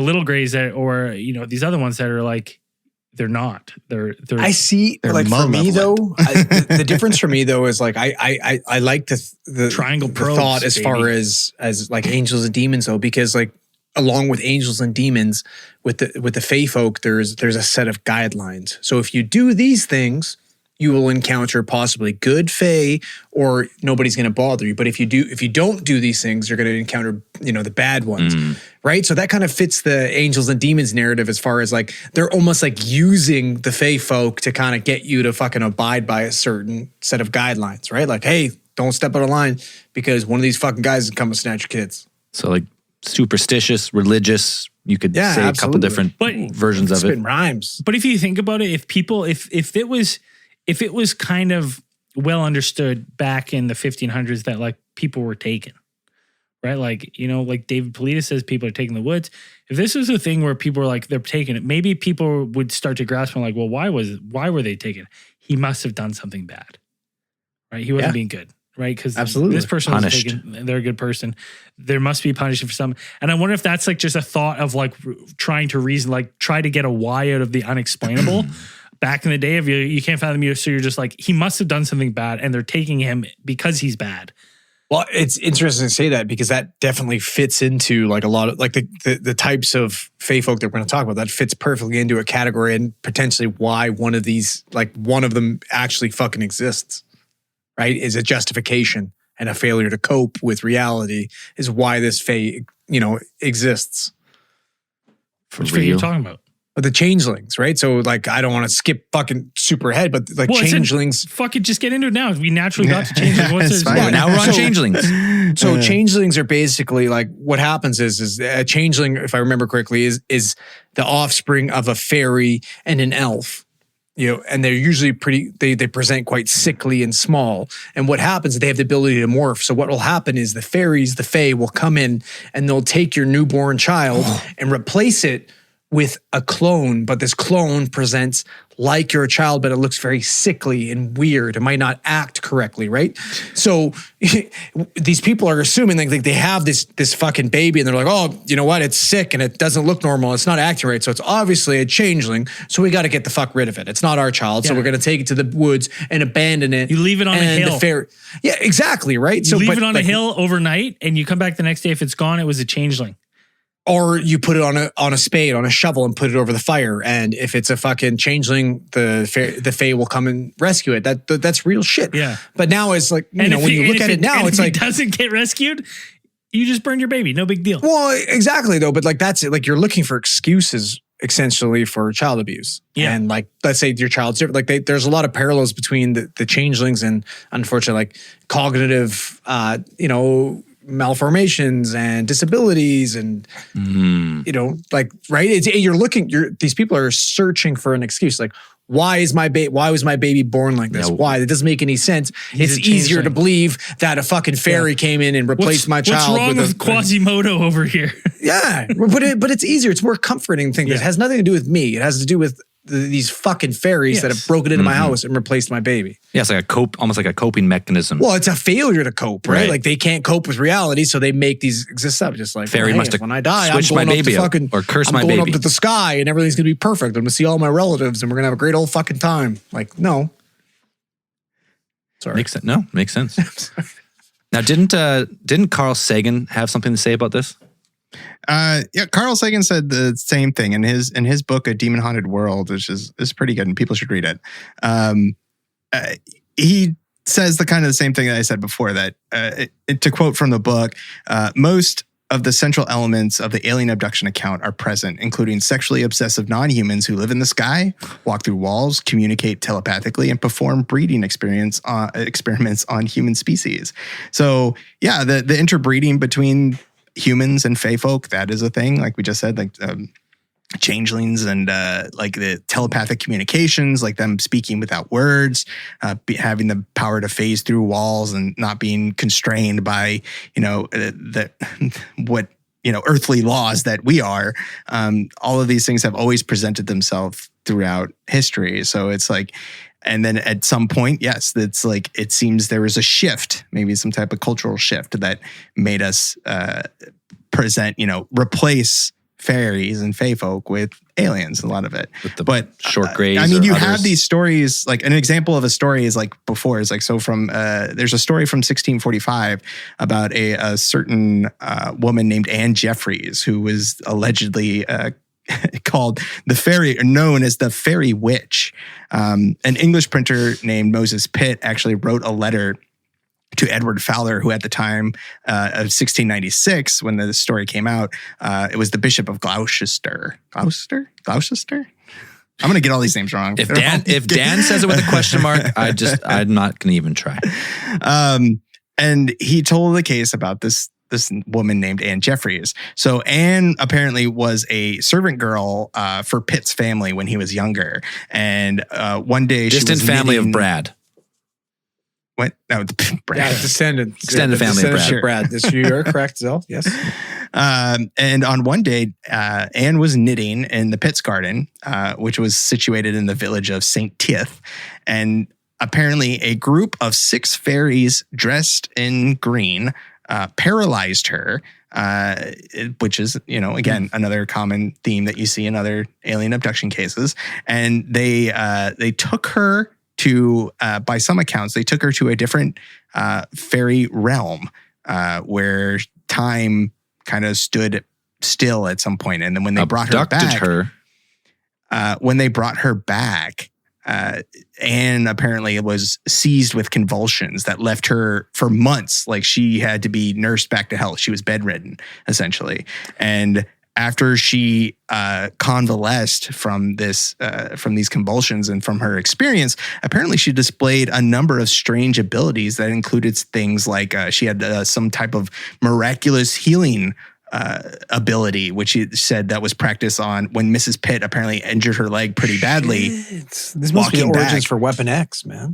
[SPEAKER 4] little grays these other ones that are like, they're not. They're.
[SPEAKER 7] I see. Like for me though, the difference for me though is like I like the
[SPEAKER 4] triangle probes,
[SPEAKER 7] thought as far as like angels and demons though, because like along with angels and demons with the Fae Folk, there's a set of guidelines. So if you do these things, you will encounter possibly good Fae, or nobody's going to bother you. But if you don't do these things, you're going to encounter, the bad ones, right? So that kind of fits the angels and demons narrative as far as like, they're almost like using the Fae Folk to kind of get you to fucking abide by a certain set of guidelines, right? Like, hey, don't step out of line because one of these fucking guys is coming to snatch your kids.
[SPEAKER 5] So like superstitious, religious, you could say absolutely. A couple different versions of it.
[SPEAKER 7] Spitting rhymes.
[SPEAKER 4] But if you think about it, if it was kind of well understood back in the 1500s that like people were taken, right? Like, like David Polita says, people are taking the woods. If this was a thing where people were like, they're taking it, maybe people would start to grasp on like, well, why were they taken? He must have done something bad, right? He wasn't being good, right? Because this person was taken, they're a good person. There must be punishment for some. And I wonder if that's like just a thought of like trying to reason, like try to get a why out of the unexplainable. Back in the day, if you can't fathom you, so you're just like, he must have done something bad, and they're taking him because he's bad.
[SPEAKER 7] Well, it's interesting to say that because that definitely fits into like a lot of like the types of Fae Folk that we're going to talk about. That fits perfectly into a category, and potentially why one of them actually fucking exists, right? Is a justification and a failure to cope with reality is why this Fae, exists.
[SPEAKER 4] Which Fae are you talking about?
[SPEAKER 7] The changelings, right? So like, I don't want to skip fucking super ahead, but like changelings.
[SPEAKER 4] Fuck it, just get into it now. We naturally got to changelings.
[SPEAKER 5] Now we're on changelings.
[SPEAKER 7] So changelings are basically like, what happens is a changeling, if I remember correctly, is the offspring of a fairy and an elf. And they're usually they present quite sickly and small. And what happens is they have the ability to morph. So what will happen is the fairies, the Fae, will come in and they'll take your newborn child and replace it with a clone, but this clone presents like you're a child, but it looks very sickly and weird. It might not act correctly, right? So these people are assuming like they have this fucking baby and they're like, oh, you know what? It's sick and it doesn't look normal. It's not acting right. So it's obviously a changeling. So we got to get the fuck rid of it. It's not our child. So we're going to take it to the woods and abandon it.
[SPEAKER 4] You leave it on a hill.
[SPEAKER 7] Yeah, exactly, right?
[SPEAKER 4] You leave it on a hill overnight and you come back the next day. If it's gone, it was a changeling.
[SPEAKER 7] Or you put it on a spade, on a shovel, and put it over the fire. And if it's a fucking changeling, the Fae will come and rescue it. That's real shit.
[SPEAKER 4] Yeah.
[SPEAKER 7] But now it's like, when you look at it now, it's like,
[SPEAKER 4] if it doesn't get rescued, you just burn your baby. No big deal.
[SPEAKER 7] Well, exactly though. But like that's it. Like you're looking for excuses essentially for child abuse. Yeah. And like, let's say your child's different. Like there's a lot of parallels between the changelings and unfortunately like cognitive, malformations and disabilities and like right, these people are searching for an excuse. Like, why was my baby born like this? Why? That doesn't make any sense. It's easier to believe that a fucking fairy came in and replaced my child.
[SPEAKER 4] What's wrong with Quasimodo over here?
[SPEAKER 7] Yeah, but it's easier. It's more comforting thing. It has nothing to do with me. It has to do with these fucking fairies that have broken into my house and replaced my baby.
[SPEAKER 5] Yeah, it's like almost like a coping mechanism.
[SPEAKER 7] Well, it's a failure to cope, right? Like they can't cope with reality, so they make these exist up. Just like
[SPEAKER 5] fairy must have
[SPEAKER 7] when I die,
[SPEAKER 5] switched my baby up or cursed my baby. I'm
[SPEAKER 7] going up to the sky and everything's gonna be perfect. I'm gonna see all my relatives and we're gonna have a great old fucking time. Like, no. Sorry.
[SPEAKER 5] Makes sense. No, makes sense. Now, didn't Carl Sagan have something to say about this?
[SPEAKER 6] Carl Sagan said the same thing in his book, A Demon Haunted World, which is pretty good and people should read it. He says the same thing that I said before, that to quote from the book, most of the central elements of the alien abduction account are present, including sexually obsessive non-humans who live in the sky, walk through walls, communicate telepathically, and perform breeding experiments on human species. So yeah, the interbreeding between humans and Fae folk, that is a thing. Like we just said, like changelings and like the telepathic communications, like them speaking without words, having the power to phase through walls and not being constrained by earthly laws that we are. All of these things have always presented themselves throughout history. So it's like, and then at some point, yes, it's like, it seems there was a shift, maybe some type of cultural shift that made us replace fairies and Fae folk with aliens, a lot of it. But
[SPEAKER 5] short grays.
[SPEAKER 6] I mean, you have these stories, like an example of a story is like before is like, so from, there's a story from 1645 about a certain woman named Anne Jeffreys, who was allegedly called the fairy, or known as the fairy witch. An English printer named Moses Pitt actually wrote a letter to Edward Fowler, who at the time of 1696, when the story came out, it was the Bishop of Gloucester. Gloucester? I'm going to get all these names wrong.
[SPEAKER 5] If Dan says it with a question mark, I'm not going to even try.
[SPEAKER 6] And he told the case about this woman named Anne Jeffreys. So Anne apparently was a servant girl for Pitt's family when he was younger. And one day
[SPEAKER 5] distant family of Brad.
[SPEAKER 6] What? No, Brad.
[SPEAKER 7] Yeah, descendant
[SPEAKER 5] family of Brad.
[SPEAKER 6] Sure.
[SPEAKER 7] Brad. You're correct, Zell. Yes.
[SPEAKER 6] And on one day, Anne was knitting in the Pitt's garden, which was situated in the village of St. Tieth. And apparently a group of 6 fairies dressed in green paralyzed her, which is, again, another common theme that you see in other alien abduction cases. And they took her to, by some accounts, they took her to a different fairy realm where time kind of stood still at some point. And then when they brought her back, Anne apparently was seized with convulsions that left her for months. Like she had to be nursed back to health. She was bedridden, essentially. And after she convalesced from these convulsions and from her experience, apparently she displayed a number of strange abilities that included things like she had some type of miraculous healing ability, which he said that was practiced on when Mrs. Pitt apparently injured her leg pretty badly.
[SPEAKER 7] This must be the origins for Weapon X, man.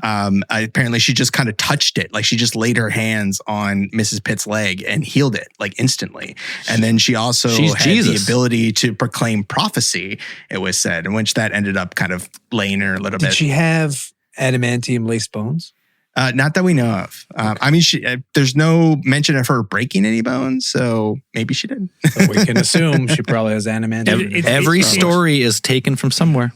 [SPEAKER 6] Apparently she just kind of touched it. Like she just laid her hands on Mrs. Pitt's leg and healed it like instantly. And then she also had the ability to proclaim prophecy, it was said, in which that ended up kind of laying her a little bit.
[SPEAKER 7] Did she have adamantium laced bones?
[SPEAKER 6] Not that we know of. I mean, there's no mention of her breaking any bones, so maybe she did.
[SPEAKER 7] So we can assume she probably has adamantium.
[SPEAKER 5] Every story is taken from somewhere.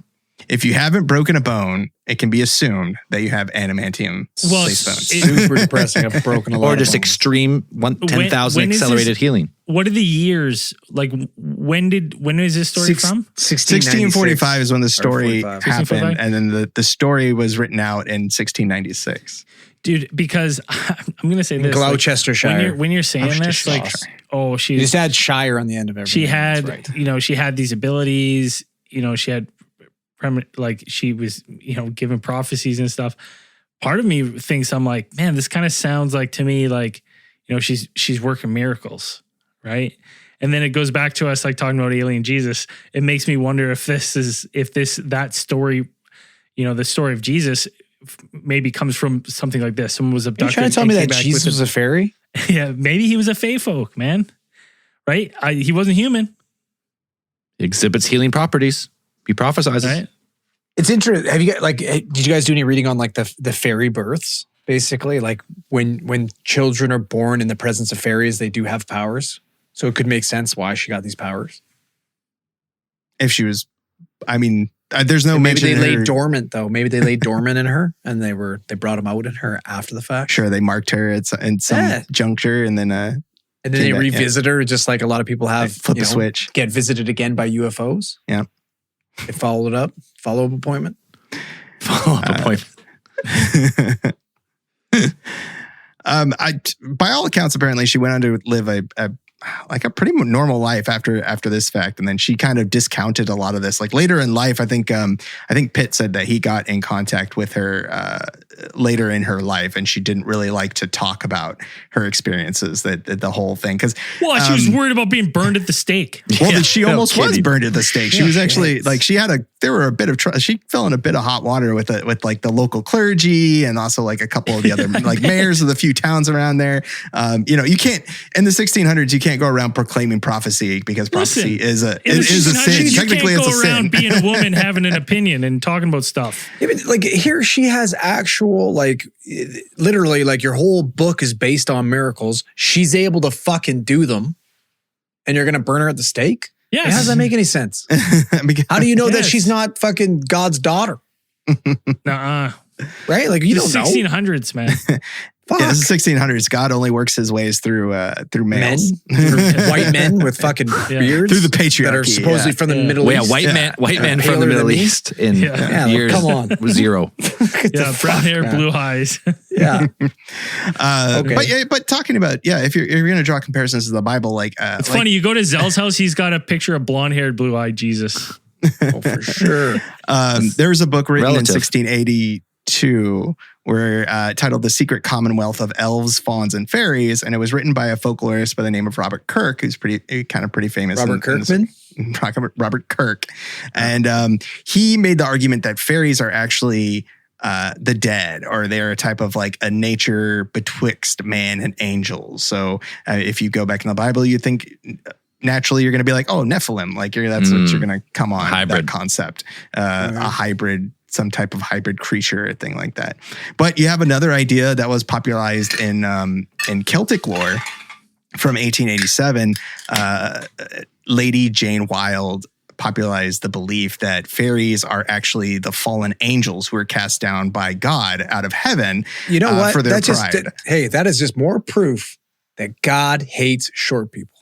[SPEAKER 6] If you haven't broken a bone, it can be assumed that you have adamantium laced bones.
[SPEAKER 7] Super depressing. I've broken a lot.
[SPEAKER 5] Or just extreme 10,000 accelerated healing.
[SPEAKER 4] What are the years? Like when is this story from?
[SPEAKER 6] 1645 is when the story happened, and then the story was written out in 1696.
[SPEAKER 4] Dude, because I'm gonna say this,
[SPEAKER 7] Gloucestershire.
[SPEAKER 4] When you're saying this, like, oh, she
[SPEAKER 7] just had Shire on the end of everything.
[SPEAKER 4] She had, she had these abilities. She had, like, she was, given prophecies and stuff. Part of me thinks, I'm like, man, this kind of sounds like to me like, she's working miracles, right? And then it goes back to us like talking about alien Jesus. It makes me wonder if that story, the story of Jesus maybe comes from something like this. Someone was abducted.
[SPEAKER 7] Are you trying to tell me that Jesus was a fairy?
[SPEAKER 4] Yeah, maybe he was a Fae Folk, man. Right? He wasn't human.
[SPEAKER 5] He exhibits healing properties. He prophesizes.
[SPEAKER 4] Right?
[SPEAKER 7] It's interesting. Have you guys did you guys do any reading on like the fairy births? Basically, like when children are born in the presence of fairies, they do have powers. So it could make sense why she got these powers.
[SPEAKER 6] If she was, there's no mention.
[SPEAKER 7] Maybe they lay dormant though. Maybe they lay dormant in her, and they brought them out in her after the fact.
[SPEAKER 6] Sure, they marked her at some juncture, and then
[SPEAKER 7] they revisit her, just like a lot of people have.
[SPEAKER 6] Flip the switch,
[SPEAKER 7] get visited again by UFOs.
[SPEAKER 6] Yeah,
[SPEAKER 7] they followed up. Follow-up appointment.
[SPEAKER 6] By all accounts, apparently she went on to live a pretty normal life after this fact, and then she kind of discounted a lot of this. Like later in life, I think Pitt said that he got in contact with her later in her life, and she didn't really like to talk about her experiences, that the whole thing, because
[SPEAKER 4] she was worried about being burned at the stake.
[SPEAKER 6] Well, she almost was burned at the stake. She was actually like she fell in a bit of hot water with like the local clergy, and also like a couple of the other like mayors of the few towns around there. You can't in the 1600s. You can't go around proclaiming prophecy, because prophecy is a sin. Technically, it's a sin.
[SPEAKER 4] You can't go around being a woman having an opinion and talking about stuff.
[SPEAKER 7] Yeah, but like here, she has actual like literally like your whole book is based on miracles. She's able to fucking do them, and you're gonna burn her at the stake.
[SPEAKER 4] Yes.
[SPEAKER 7] How does that make any sense? How do you know that she's not fucking God's daughter?
[SPEAKER 4] Nuh-uh.
[SPEAKER 7] Right? Like you don't know.
[SPEAKER 4] 1600s, man.
[SPEAKER 6] Yeah, this is 1600s. God only works his ways through males.
[SPEAKER 7] White men with fucking beards.
[SPEAKER 6] Through the patriarchy.
[SPEAKER 7] That are supposedly from the Middle East.
[SPEAKER 5] White men from the Middle East in years
[SPEAKER 7] come on.
[SPEAKER 5] zero.
[SPEAKER 4] Brown hair, blue eyes.
[SPEAKER 7] Yeah.
[SPEAKER 6] Okay. But talking about, if you're going to draw comparisons to the Bible, like...
[SPEAKER 4] it's funny, you go to Zell's house, he's got a picture of blonde-haired, blue-eyed Jesus.
[SPEAKER 7] Oh, for sure.
[SPEAKER 6] There was a book written in 1682 where titled The Secret Commonwealth of Elves, Fauns, and Fairies, and it was written by a folklorist by the name of Robert Kirk, who's pretty famous.
[SPEAKER 7] Robert Kirkman?
[SPEAKER 6] Robert Kirk. And he made the argument that fairies are actually the dead, or they're a type of like a nature betwixt man and angels. So if you go back in the Bible, you think... naturally, you're going to be like, oh, Nephilim. Like that's what you're going to come on.
[SPEAKER 5] Hybrid.
[SPEAKER 6] That concept. A hybrid, some type of hybrid creature, a thing like that. But you have another idea that was popularized in Celtic lore from 1887. Lady Jane Wilde popularized the belief that fairies are actually the fallen angels who are cast down by God out of heaven.
[SPEAKER 7] You know what?
[SPEAKER 6] For their pride.
[SPEAKER 7] That is just more proof that God hates short people.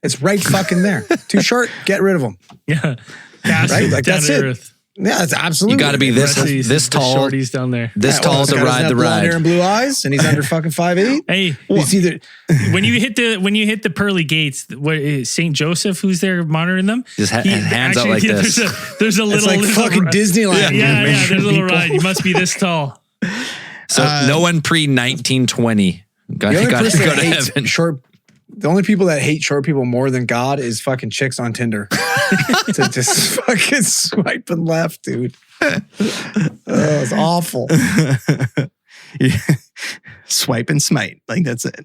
[SPEAKER 7] It's right fucking there. Too short, get rid of them.
[SPEAKER 4] Yeah.
[SPEAKER 7] Right? Like that's it.
[SPEAKER 4] Earth.
[SPEAKER 7] Yeah, it's absolutely.
[SPEAKER 5] You got to be this tall.
[SPEAKER 4] Shorties down there.
[SPEAKER 5] This tall to ride the
[SPEAKER 7] blonde
[SPEAKER 5] ride.
[SPEAKER 7] hair and blue eyes, and he's under fucking 5'8".
[SPEAKER 4] Hey,
[SPEAKER 7] it's either
[SPEAKER 4] when you hit the pearly gates, what is Saint Joseph, who's there monitoring them?
[SPEAKER 5] Just hands out like this.
[SPEAKER 4] There's a little.
[SPEAKER 7] It's like fucking Disneyland.
[SPEAKER 4] Yeah, there's a little ride. You must be this tall.
[SPEAKER 5] So no one pre 1920 got to go to heaven.
[SPEAKER 7] The only people that hate short people more than God is fucking chicks on Tinder. To just fucking swiping left, dude. It's awful.
[SPEAKER 6] Yeah. Swipe and smite. Like, that's it.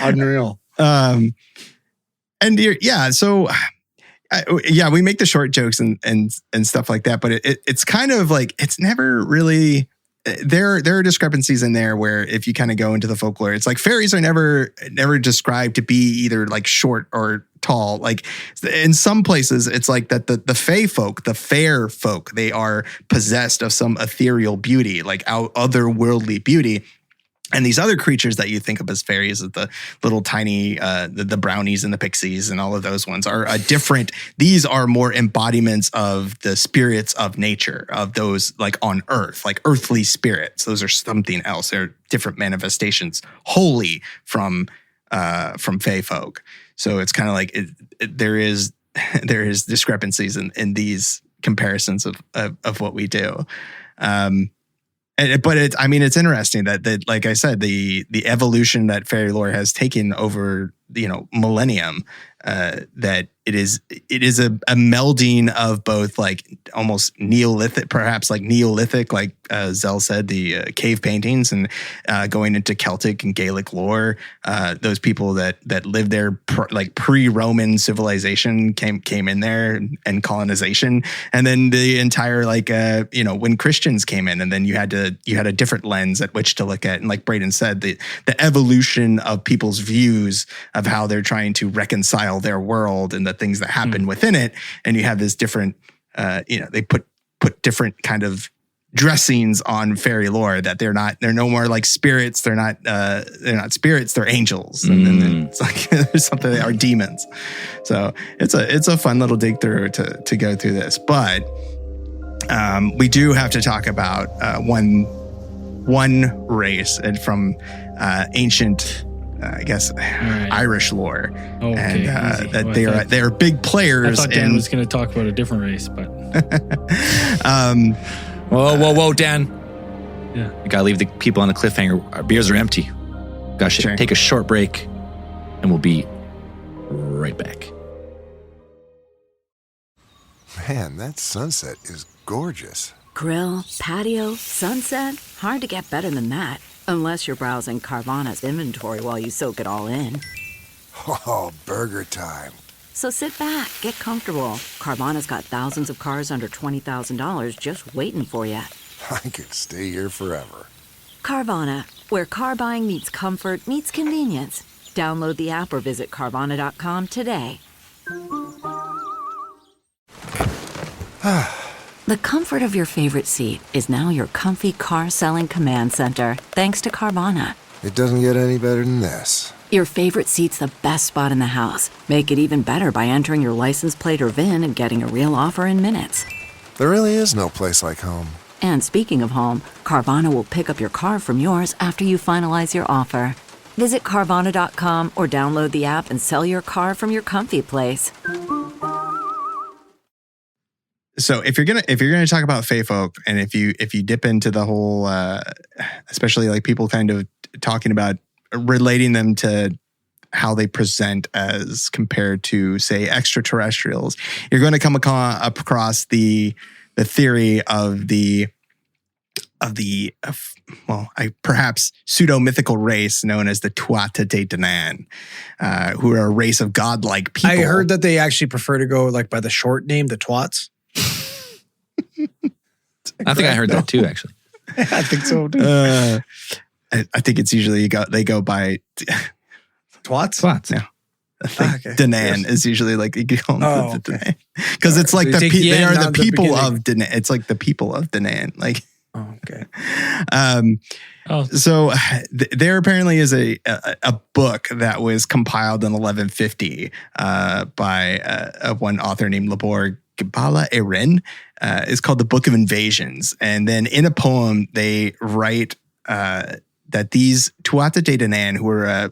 [SPEAKER 7] Unreal.
[SPEAKER 6] So we make the short jokes and stuff like that, but it's kind of like, it's never really, there are discrepancies in there where if you kind of go into the folklore, it's like fairies are never described to be either like short or tall. Like in some places, it's like that the Fae Folk, the fair folk, they are possessed of some ethereal beauty, like otherworldly beauty. And these other creatures that you think of as fairies, the little tiny, the brownies and the pixies and all of those ones are different. These are more embodiments of the spirits of nature, of those like on earth, like earthly spirits. Those are something else. They're different manifestations wholly from Fae Folk. So it's kind of like there is discrepancies in these comparisons of what we do. But it's interesting that like I said, the evolution that fairy lore has taken over, millennium, that it is a melding of both like almost Neolithic, perhaps like Neolithic, like Zell said, the cave paintings, and going into Celtic and Gaelic lore. Those people that lived there pre-Roman civilization came in there, and colonization, and then the entire when Christians came in, and then you had a different lens at which to look at, and like Braden said, the evolution of people's views of how they're trying to reconcile their world and the things that happen within it, and you have this different, they put different kind of dressings on fairy lore that they're no more like spirits. They're not spirits. They're angels, and then it's like there's something that are demons. So it's a fun little dig through to go through this, but we do have to talk about one race and from ancient. I guess Irish lore, and that they are big players.
[SPEAKER 4] I thought Dan was going to talk about a different race, but
[SPEAKER 5] whoa, Dan!
[SPEAKER 4] Yeah,
[SPEAKER 5] we gotta leave the people on the cliffhanger. Our beers are empty. Gosh, take a short break, and we'll be right back.
[SPEAKER 1] Man, that sunset is gorgeous.
[SPEAKER 2] Grill, patio, sunset. Hard to get better than that. Unless you're browsing Carvana's inventory while you soak it all in.
[SPEAKER 1] Oh, burger time.
[SPEAKER 2] So sit back, get comfortable. Carvana's got thousands of cars under $20,000 just waiting for you.
[SPEAKER 1] I could stay here forever.
[SPEAKER 2] Carvana, where car buying meets comfort meets convenience. Download the app or visit Carvana.com today. The comfort of your favorite seat is now your comfy car selling command center, thanks to Carvana.
[SPEAKER 1] It doesn't get any better than this.
[SPEAKER 2] Your favorite seat's the best spot in the house. Make it even better by entering your license plate or VIN and getting a real offer in minutes.
[SPEAKER 1] There really is no place like home.
[SPEAKER 2] And speaking of home, Carvana will pick up your car from yours after you finalize your offer. Visit Carvana.com or download the app and sell your car from your comfy place.
[SPEAKER 6] So if you're gonna talk about Fae Folk, and if you dip into the whole, especially like people kind of talking about relating them to how they present as compared to, say, extraterrestrials, you're going to come across the theory of perhaps pseudo-mythical race known as the Tuatha De Danann, who are a race of godlike people.
[SPEAKER 7] I heard that they actually prefer to go like by the short name, the Twats.
[SPEAKER 5] I think I heard that too, actually.
[SPEAKER 7] I think so too.
[SPEAKER 6] I think it's usually they go by
[SPEAKER 7] Twats.
[SPEAKER 6] Yeah. I think Danann is usually like you call them the Danann, because it's like
[SPEAKER 7] they
[SPEAKER 6] are the people of Danann. It's like the people of Danann. Like,
[SPEAKER 7] okay.
[SPEAKER 6] So there apparently is a book that was compiled in 1150 by one author named Labor Gabala Erin. It's called the Book of Invasions, and then in a poem they write that these Tuatha De Danann, who were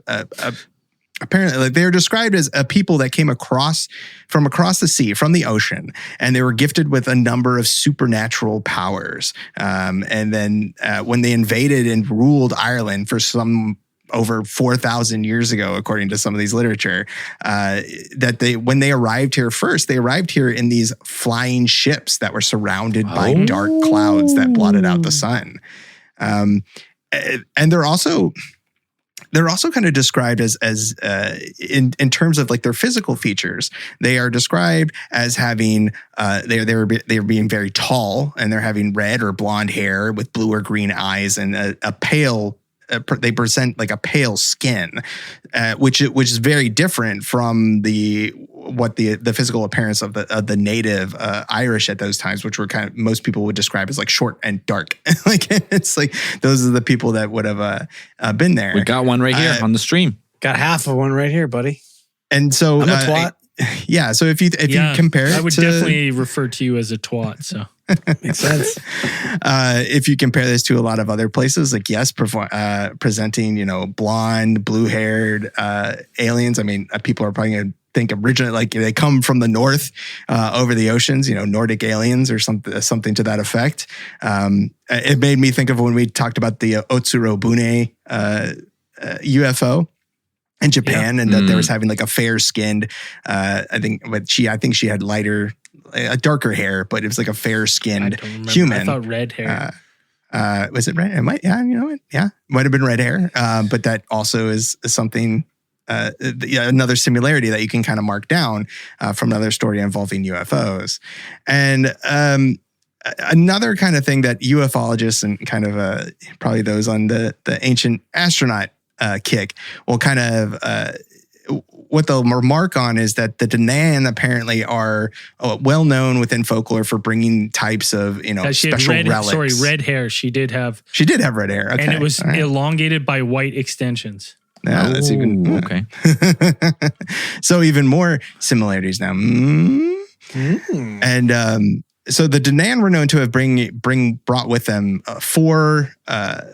[SPEAKER 6] apparently they're described as a people that came across the sea, from the ocean, and they were gifted with a number of supernatural powers. And then when they invaded and ruled Ireland for some over 4,000 years ago, according to some of these literature, that when they arrived here first, they arrived here in these flying ships that were surrounded by dark clouds that blotted out the sun. And they're also kind of described as in terms of like their physical features. They are described as having they're being very tall, and they're having red or blonde hair with blue or green eyes, and a pale. They present like a pale skin, which is very different from the physical appearance of the native Irish at those times, which were kind of most people would describe as like short and dark. Like it's like those are the people that would have been there.
[SPEAKER 5] We got one right here on the stream.
[SPEAKER 7] Got half of one right here, buddy.
[SPEAKER 6] And so
[SPEAKER 7] I'm a twat.
[SPEAKER 6] Yeah. So if you compare it,
[SPEAKER 4] I would definitely refer to you as a twat. So.
[SPEAKER 7] Makes sense.
[SPEAKER 6] If you compare this to a lot of other places, like presenting, blonde, blue-haired aliens. I mean, people are probably going to think originally like they come from the north over the oceans, Nordic aliens or something to that effect. It made me think of when we talked about the Otsurobune UFO. In Japan, and that there was having like a fair-skinned, I think she had darker hair, but it was like a fair-skinned human.
[SPEAKER 4] I thought red hair.
[SPEAKER 6] Was it red? It might, yeah, you know what? Yeah, might have been red hair. But that also is something, another similarity that you can kind of mark down from another story involving UFOs. And another kind of thing that ufologists and kind of probably those on the ancient astronaut kick will kind of what they'll remark on is that the Danann apparently are well known within folklore for bringing types of special relics.
[SPEAKER 4] Sorry, red hair. She did have
[SPEAKER 6] red hair, okay.
[SPEAKER 4] And it was elongated by white extensions.
[SPEAKER 6] Yeah, that's even
[SPEAKER 5] okay.
[SPEAKER 6] So even more similarities now. And so the Danann were known to have brought with them 4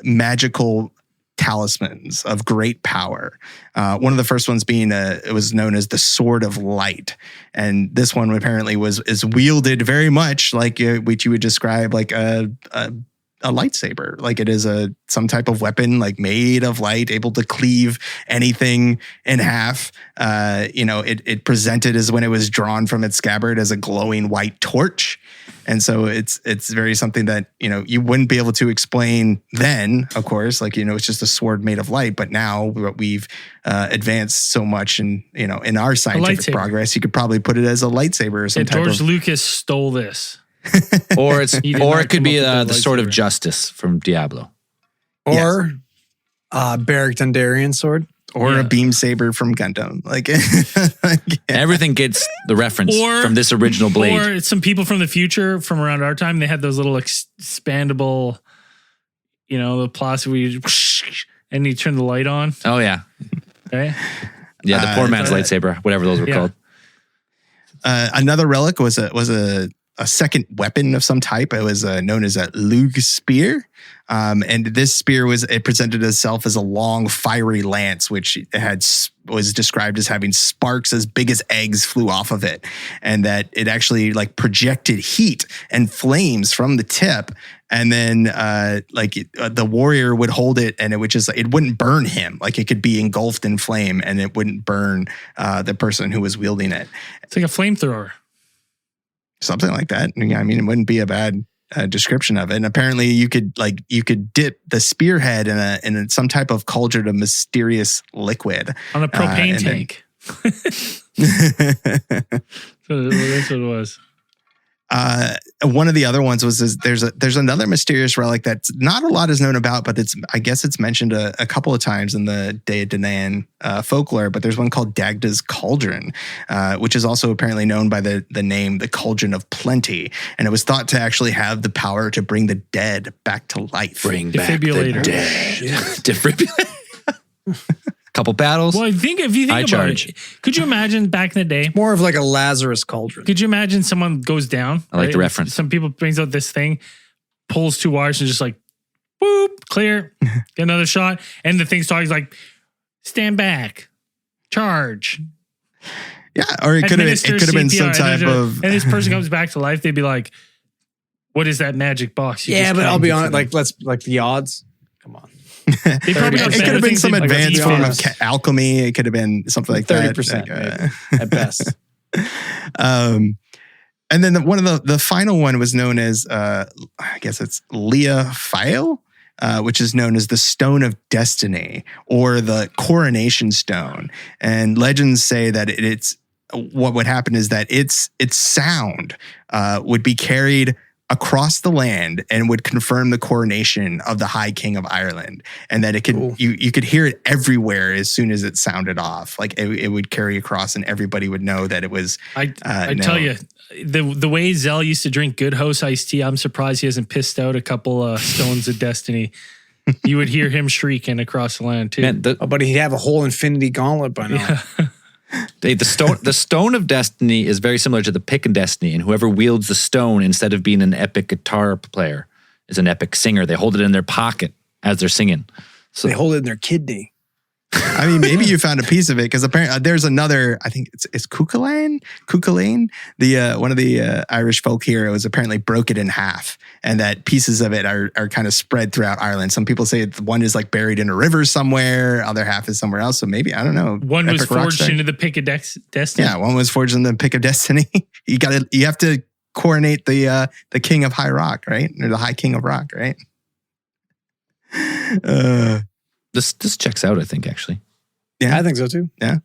[SPEAKER 6] magical talismans of great power. One of the first ones being it was known as the Sword of Light, and this one apparently is wielded very much like what you would describe like a lightsaber. Like it is some type of weapon like made of light, able to cleave anything in half. It presented as when it was drawn from its scabbard as a glowing white torch. And so it's very something that, you wouldn't be able to explain then, of course, like, it's just a sword made of light. But now we've advanced so much in our scientific progress, you could probably put it as a lightsaber or some type
[SPEAKER 4] George
[SPEAKER 6] of...
[SPEAKER 4] Lucas stole this.
[SPEAKER 5] Or it could be the Sword of Justice from Diablo.
[SPEAKER 7] Or Beric Dondarrion sword.
[SPEAKER 6] Or a beam saber from Gundam.
[SPEAKER 5] Everything gets the reference from this original blade.
[SPEAKER 4] Or some people from the future from around our time, they had those little expandable, the plastic where you and you turn the light on.
[SPEAKER 5] Oh, yeah.
[SPEAKER 4] Okay.
[SPEAKER 5] Yeah, the poor man's lightsaber, whatever those were called.
[SPEAKER 6] Another relic was a second weapon of some type. It was known as a Lug spear. And this spear it presented itself as a long fiery lance, which was described as having sparks as big as eggs flew off of it. And that it actually like projected heat and flames from the tip. And then the warrior would hold it and it wouldn't burn him. Like it could be engulfed in flame and it wouldn't burn the person who was wielding it.
[SPEAKER 4] It's like a flamethrower.
[SPEAKER 6] Something like that. Yeah, I mean, it wouldn't be a bad description of it. And apparently, you could dip the spearhead in some type of cauldron of mysterious liquid
[SPEAKER 4] on a propane tank. So that's what it was.
[SPEAKER 6] One of the other ones was there's another mysterious relic that not a lot is known about, but I guess it's mentioned a couple of times in the Day of Danann folklore. But there's one called Dagda's Cauldron, which is also apparently known by the name the Cauldron of Plenty, and it was thought to actually have the power to bring the dead back to life.
[SPEAKER 5] Bring back the dead. Defibrillator. Couple battles.
[SPEAKER 4] Well, if you think about it, could you imagine back in the day?
[SPEAKER 7] More of like a Lazarus cauldron.
[SPEAKER 4] Could you imagine someone goes down?
[SPEAKER 5] I like the reference.
[SPEAKER 4] Some people brings out this thing, pulls 2 wires and just like, boop, clear, get another shot. And the thing's talking like, stand back, charge.
[SPEAKER 6] Yeah, or it could have been some type of...
[SPEAKER 4] And this person comes back to life, they'd be like, what is that magic box?
[SPEAKER 7] But I'll be honest, like the odds. Come on.
[SPEAKER 4] They probably got
[SPEAKER 6] it could
[SPEAKER 4] better
[SPEAKER 6] have been
[SPEAKER 4] things
[SPEAKER 6] some
[SPEAKER 4] than
[SPEAKER 6] advanced
[SPEAKER 4] Eve
[SPEAKER 6] form of
[SPEAKER 4] is.
[SPEAKER 6] alchemy. It could have been something like
[SPEAKER 7] 30%
[SPEAKER 6] that.
[SPEAKER 7] maybe, at best.
[SPEAKER 6] And then one of the final one was known as, I guess it's Fae, which is known as the Stone of Destiny or the Coronation Stone. And legends say that it's what would happen is that its sound would be carried across the land and would confirm the coronation of the High King of Ireland, and that it could you could hear it everywhere as soon as it sounded off. Like it would carry across, and everybody would know that it was.
[SPEAKER 4] I tell you, the way Zell used to drink Good House iced tea, I'm surprised he hasn't pissed out a couple stones of destiny. You would hear him shrieking across the land too.
[SPEAKER 5] Man,
[SPEAKER 7] But he'd have a whole infinity gauntlet by now.
[SPEAKER 4] Yeah.
[SPEAKER 5] The stone of destiny is very similar to the pick of destiny, and whoever wields the stone instead of being an epic guitar player is an epic singer. They hold it in their pocket as they're singing. So
[SPEAKER 7] They hold it in their kidney.
[SPEAKER 6] I mean, maybe you found a piece of it because apparently there's another. I think it's Cuchulainn. The one of the Irish folk heroes apparently broke it in half, and that pieces of it are kind of spread throughout Ireland. Some people say one is like buried in a river somewhere, other half is somewhere else. So maybe I don't know.
[SPEAKER 4] One was
[SPEAKER 6] Epic rock
[SPEAKER 4] forged
[SPEAKER 6] star.
[SPEAKER 4] into the pick of destiny.
[SPEAKER 6] Yeah, one was forged in the pick of destiny. You have to coronate the king of High Rock, right? Or the High King of Rock, right?
[SPEAKER 5] this checks out, I think, actually.
[SPEAKER 6] Yeah,
[SPEAKER 7] I think so too.
[SPEAKER 6] Yeah.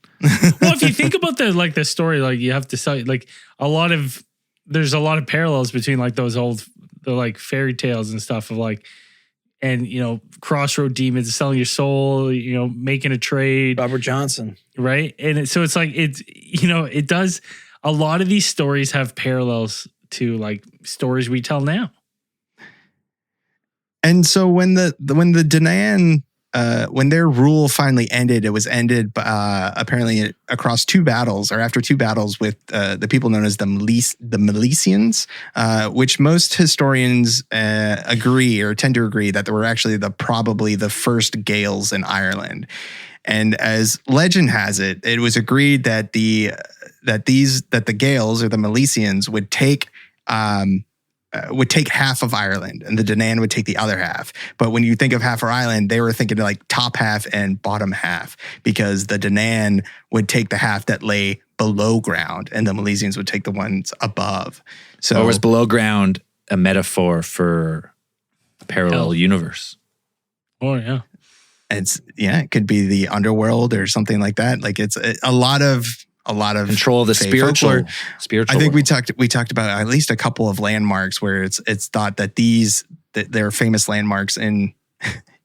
[SPEAKER 4] Well, if you think about the story, like you have to say, like there's a lot of parallels between like those the like fairy tales and stuff of like, and crossroad demons selling your soul, making a trade,
[SPEAKER 7] Robert Johnson,
[SPEAKER 4] right? And so it's like it does. A lot of these stories have parallels to like stories we tell now.
[SPEAKER 6] And so when the Danann, when their rule finally ended, it was ended apparently across two battles, or after two battles with the people known as the Milesians, which most historians agree or tend to agree that they were actually probably the first Gaels in Ireland. And as legend has it, it was agreed that the Gaels or the Milesians would take half of Ireland, and the Danann would take the other half. But when you think of half of Ireland, they were thinking like top half and bottom half, because the Danann would take the half that lay below ground, and the Milesians would take the ones above. So,
[SPEAKER 5] or was below ground a metaphor for a parallel universe?
[SPEAKER 4] Oh yeah,
[SPEAKER 6] it could be the underworld or something like that. Like it's a lot of
[SPEAKER 5] control of the
[SPEAKER 6] Fae
[SPEAKER 5] spiritual.
[SPEAKER 6] folklore.
[SPEAKER 5] Spiritual.
[SPEAKER 6] I think
[SPEAKER 5] world.
[SPEAKER 6] we talked about at least a couple of landmarks where it's thought that they're famous landmarks in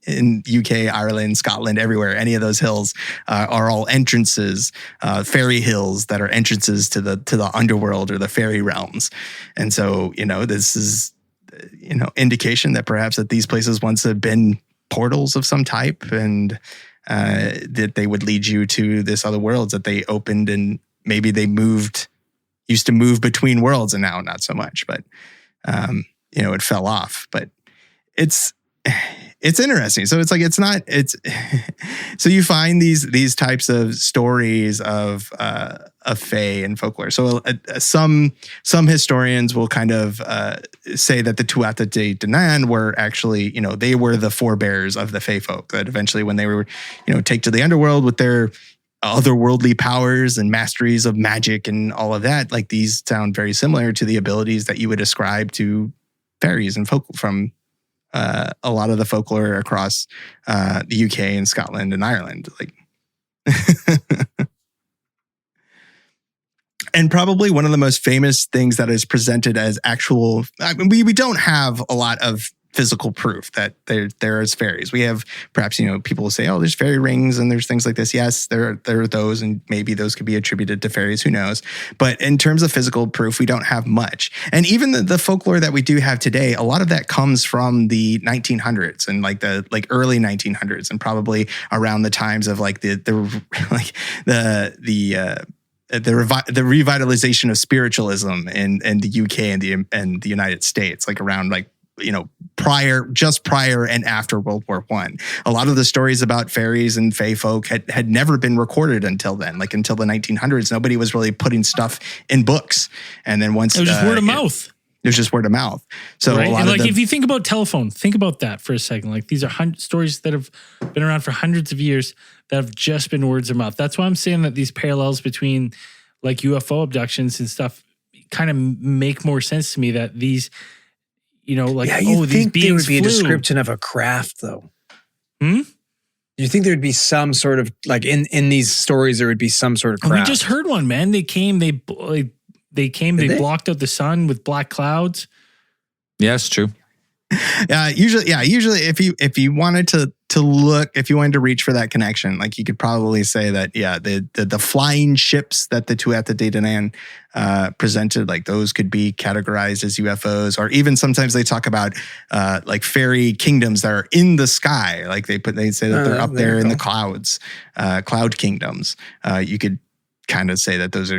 [SPEAKER 6] UK, Ireland, Scotland, everywhere. Any of those hills are all entrances, fairy hills that are entrances to the underworld or the fairy realms. And so this is indication that perhaps that these places once have been portals of some type, and that they would lead you to this other worlds that they opened, and maybe they used to move between worlds, and now not so much, but it fell off. But it's interesting. So it's like so you find these types of stories of Fae and folklore. So some historians will kind of say that the Tuatha De Danann were actually, they were the forebears of the Fae folk, that eventually when they were, take to the underworld with their otherworldly powers and masteries of magic and all of that, like these sound very similar to the abilities that you would ascribe to fairies and folk from a lot of the folklore across the UK and Scotland and Ireland. Like, and probably one of the most famous things that is presented as actual, we don't have a lot of physical proof that there is fairies. We have perhaps, people will say, oh, there's fairy rings and there's things like this. Yes, there are those, and maybe those could be attributed to fairies, who knows? But in terms of physical proof, we don't have much. And even the folklore that we do have today, a lot of that comes from the 1900s and the early 1900s, and probably around the times of the revitalization of spiritualism in the UK and the United States, like around prior and after World War I. A lot of the stories about fairies and Fae folk had never been recorded until then. Like until the 1900s, nobody was really putting stuff in books. And then once
[SPEAKER 4] it was just word of mouth.
[SPEAKER 6] There's just word of mouth. So
[SPEAKER 4] right?
[SPEAKER 6] a lot
[SPEAKER 4] and
[SPEAKER 6] of
[SPEAKER 4] like if you think about telephone, think about that for a second. Like these are stories that have been around for hundreds of years that have just been words of mouth. That's why I'm saying that these parallels between like UFO abductions and stuff kind of make more sense to me. That these, like
[SPEAKER 7] you
[SPEAKER 4] these
[SPEAKER 7] think there would
[SPEAKER 4] beings
[SPEAKER 7] be a
[SPEAKER 4] flew.
[SPEAKER 7] description of a craft though? You think there would be some sort of like in these stories there would be some sort of craft?
[SPEAKER 4] We just heard one, man. They came. They blocked out the sun with black clouds.
[SPEAKER 5] Yeah, it's true.
[SPEAKER 6] Usually if you wanted to look, if you wanted to reach for that connection, like you could probably say that, the flying ships that the Tuatha De Danann presented, like those could be categorized as UFOs, or even sometimes they talk about like fairy kingdoms that are in the sky. Like they say that they're up there in the clouds, cloud kingdoms. You could kind of say that those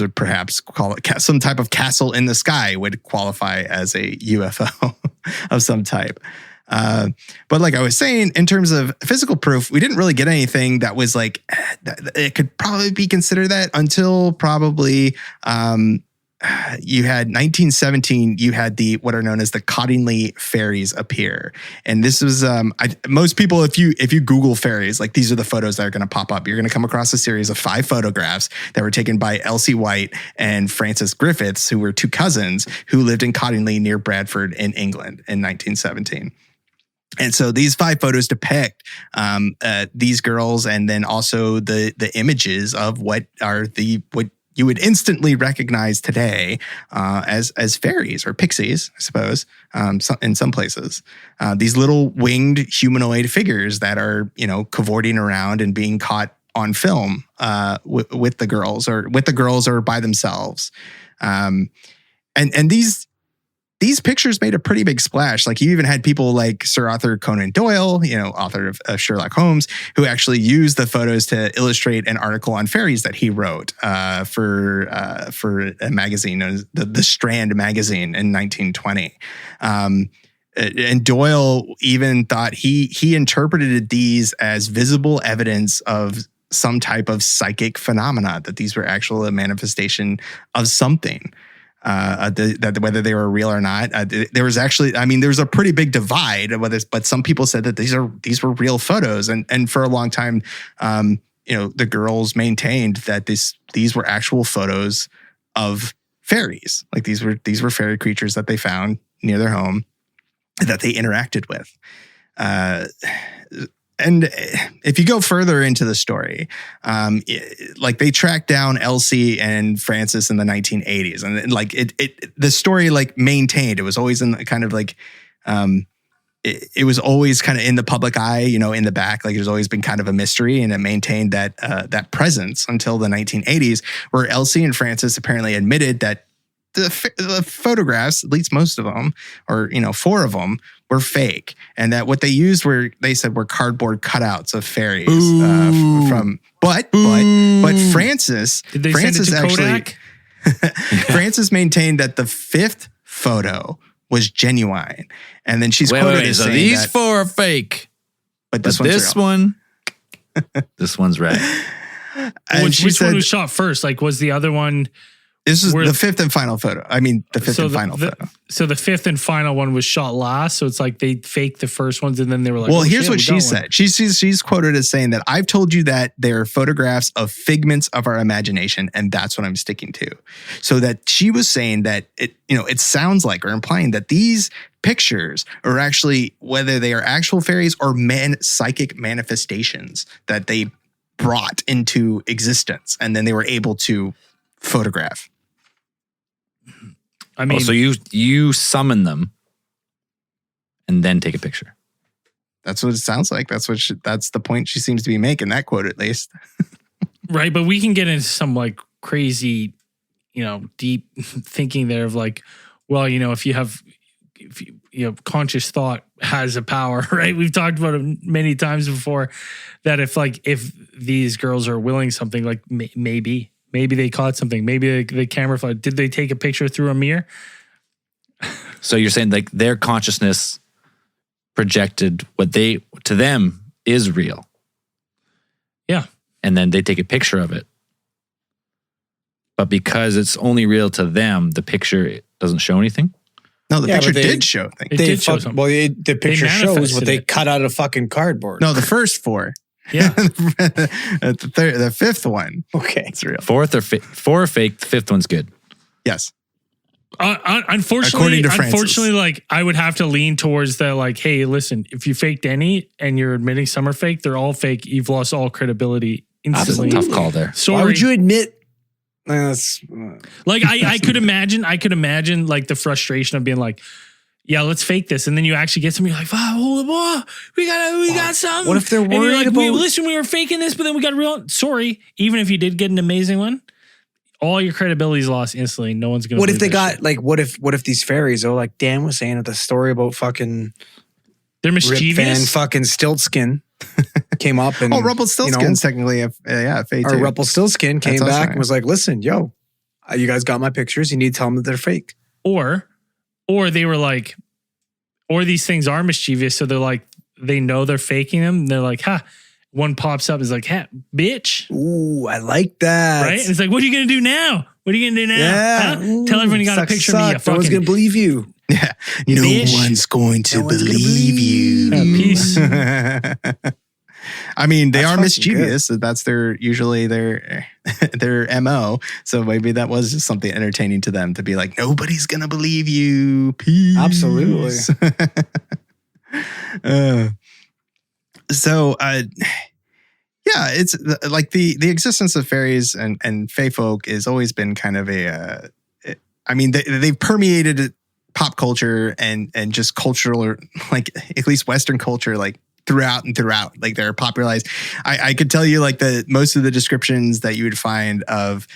[SPEAKER 6] would perhaps call it some type of castle in the sky would qualify as a UFO of some type. But like I was saying, in terms of physical proof, we didn't really get anything that was like, it could probably be considered that until probably, you had 1917, you had what are known as the Cottingley fairies appear. And this was, most people, if you Google fairies, like these are the photos that are going to pop up. You're going to come across a series of 5 photographs that were taken by Elsie White and Frances Griffiths, who were 2 cousins who lived in Cottingley near Bradford in England in 1917. And so these 5 photos depict these girls, and then also the images of what you would instantly recognize today as fairies or pixies, I suppose, in some places. These little winged humanoid figures that are, cavorting around and being caught on film with the girls or by themselves. And these pictures made a pretty big splash. Like you even had people like Sir Arthur Conan Doyle, author of Sherlock Holmes, who actually used the photos to illustrate an article on fairies that he wrote for a magazine, the Strand magazine in 1920. And Doyle even thought he interpreted these as visible evidence of some type of psychic phenomena, that these were actual manifestation of something. That whether they were real or not, there was actually, there was a pretty big divide. But some people said that these were real photos, and for a long time, the girls maintained that these were actual photos of fairies. Like these were fairy creatures that they found near their home that they interacted with. And if you go further into the story, like they tracked down Elsie and Frances in the 1980s, and like the story like maintained. It was always in kind of like, it was always kind of in the public eye, in the back. Like there's always been kind of a mystery, and it maintained that presence until the 1980s, where Elsie and Frances apparently admitted that the photographs, at least most of them, or 4 of them, were fake, and that what they used were cardboard cutouts of fairies but Frances
[SPEAKER 4] did they send it to
[SPEAKER 6] actually
[SPEAKER 4] Kodak?
[SPEAKER 6] Frances maintained that the 5th photo was genuine, and then she's quoted as saying
[SPEAKER 5] these
[SPEAKER 6] that,
[SPEAKER 5] 4 are fake,
[SPEAKER 6] but
[SPEAKER 5] this one this one's right.
[SPEAKER 4] Which one was shot first? Like, was the other one?
[SPEAKER 6] This is the 5th and final photo. The 5th and final photo.
[SPEAKER 4] So the 5th and final one was shot last. So it's like they faked the first ones, and then they were like,
[SPEAKER 6] well, here's what she said. She's quoted as saying that I've told you that they're photographs of figments of our imagination, and that's what I'm sticking to. So that she was saying that it sounds like, or implying that these pictures are actually, whether they are actual fairies or psychic manifestations that they brought into existence, and then they were able to photograph.
[SPEAKER 5] So you summon them and then take a picture.
[SPEAKER 6] That's what it sounds like. That's the point she seems to be making, that quote at least.
[SPEAKER 4] Right, but we can get into some like crazy, deep thinking there of like, well, if you conscious thought has a power, right? We've talked about it many times before, that if these girls are willing something, like maybe they caught something. Maybe the camera flight. Did they take a picture through a mirror?
[SPEAKER 5] So you're saying like their consciousness projected what to them is real.
[SPEAKER 4] Yeah.
[SPEAKER 5] And then they take a picture of it. But because it's only real to them, the picture doesn't show anything.
[SPEAKER 6] No, the picture did show things.
[SPEAKER 4] It did show something.
[SPEAKER 7] Well, the picture shows what
[SPEAKER 4] manifested
[SPEAKER 7] they
[SPEAKER 4] it.
[SPEAKER 7] cut out of fucking cardboard.
[SPEAKER 6] No, the first 4.
[SPEAKER 4] Yeah.
[SPEAKER 6] the fifth one.
[SPEAKER 7] Okay.
[SPEAKER 6] It's real.
[SPEAKER 5] 4 are fake. The 5th one's good.
[SPEAKER 6] Yes.
[SPEAKER 4] Unfortunately,
[SPEAKER 6] According to Francis.
[SPEAKER 4] like I would have to lean towards the like, hey, listen, if you faked any and you're admitting some are fake, they're all fake. You've lost all credibility instantly.
[SPEAKER 5] Tough call there.
[SPEAKER 4] Sorry.
[SPEAKER 7] Why would you admit?
[SPEAKER 4] Like I could imagine like the frustration of being like, yeah, let's fake this, and then you actually get somebody like, wow, we got something.
[SPEAKER 7] What if they're
[SPEAKER 4] And you're
[SPEAKER 7] worried
[SPEAKER 4] like,
[SPEAKER 7] about?
[SPEAKER 4] listen, we were faking this, but then we got real. Sorry, even if you did get an amazing one, all your credibility is lost instantly. No one's gonna.
[SPEAKER 7] What if
[SPEAKER 4] believe
[SPEAKER 7] they
[SPEAKER 4] that
[SPEAKER 7] got
[SPEAKER 4] shit.
[SPEAKER 7] like? What if these fairies? Oh, like Dan was saying at the story about fucking
[SPEAKER 4] They're
[SPEAKER 7] Rip Van
[SPEAKER 4] mischievous.
[SPEAKER 7] fucking Stiltskin came up and
[SPEAKER 6] Rumpelstiltskin's technically a Fae
[SPEAKER 7] or
[SPEAKER 6] too.
[SPEAKER 7] Rumpelstiltskin came
[SPEAKER 6] That's also
[SPEAKER 7] back
[SPEAKER 6] right.
[SPEAKER 7] and was like, "Listen, yo, you guys got my pictures. You need to tell them that they're fake."
[SPEAKER 4] Or they were like, or these things are mischievous, so they're like, they know they're faking them. They're like, ha. One pops up is like, ha, bitch.
[SPEAKER 7] Ooh, I like that.
[SPEAKER 4] Right? And it's like, what are you gonna do now? What are you gonna do now?
[SPEAKER 7] Yeah.
[SPEAKER 4] Huh? Tell everyone you got a picture of me. You
[SPEAKER 7] No one's
[SPEAKER 4] fucking
[SPEAKER 7] gonna believe you.
[SPEAKER 6] Yeah.
[SPEAKER 7] No
[SPEAKER 4] Bitch.
[SPEAKER 7] one's going to
[SPEAKER 6] No one's gonna
[SPEAKER 7] believe you.
[SPEAKER 4] peace.
[SPEAKER 6] I mean, they
[SPEAKER 7] That's
[SPEAKER 6] are
[SPEAKER 7] fucking
[SPEAKER 6] mischievous. So that's usually their MO. So maybe that was just something entertaining to them to be like, nobody's gonna believe you. Peace.
[SPEAKER 7] Absolutely.
[SPEAKER 6] Yeah, it's like the existence of fairies and Fae folk has always been kind of a. I mean, they've permeated pop culture and just cultural, or like at least Western culture, like throughout and throughout. Like they're popularized. I could tell you like most of the descriptions that you would find of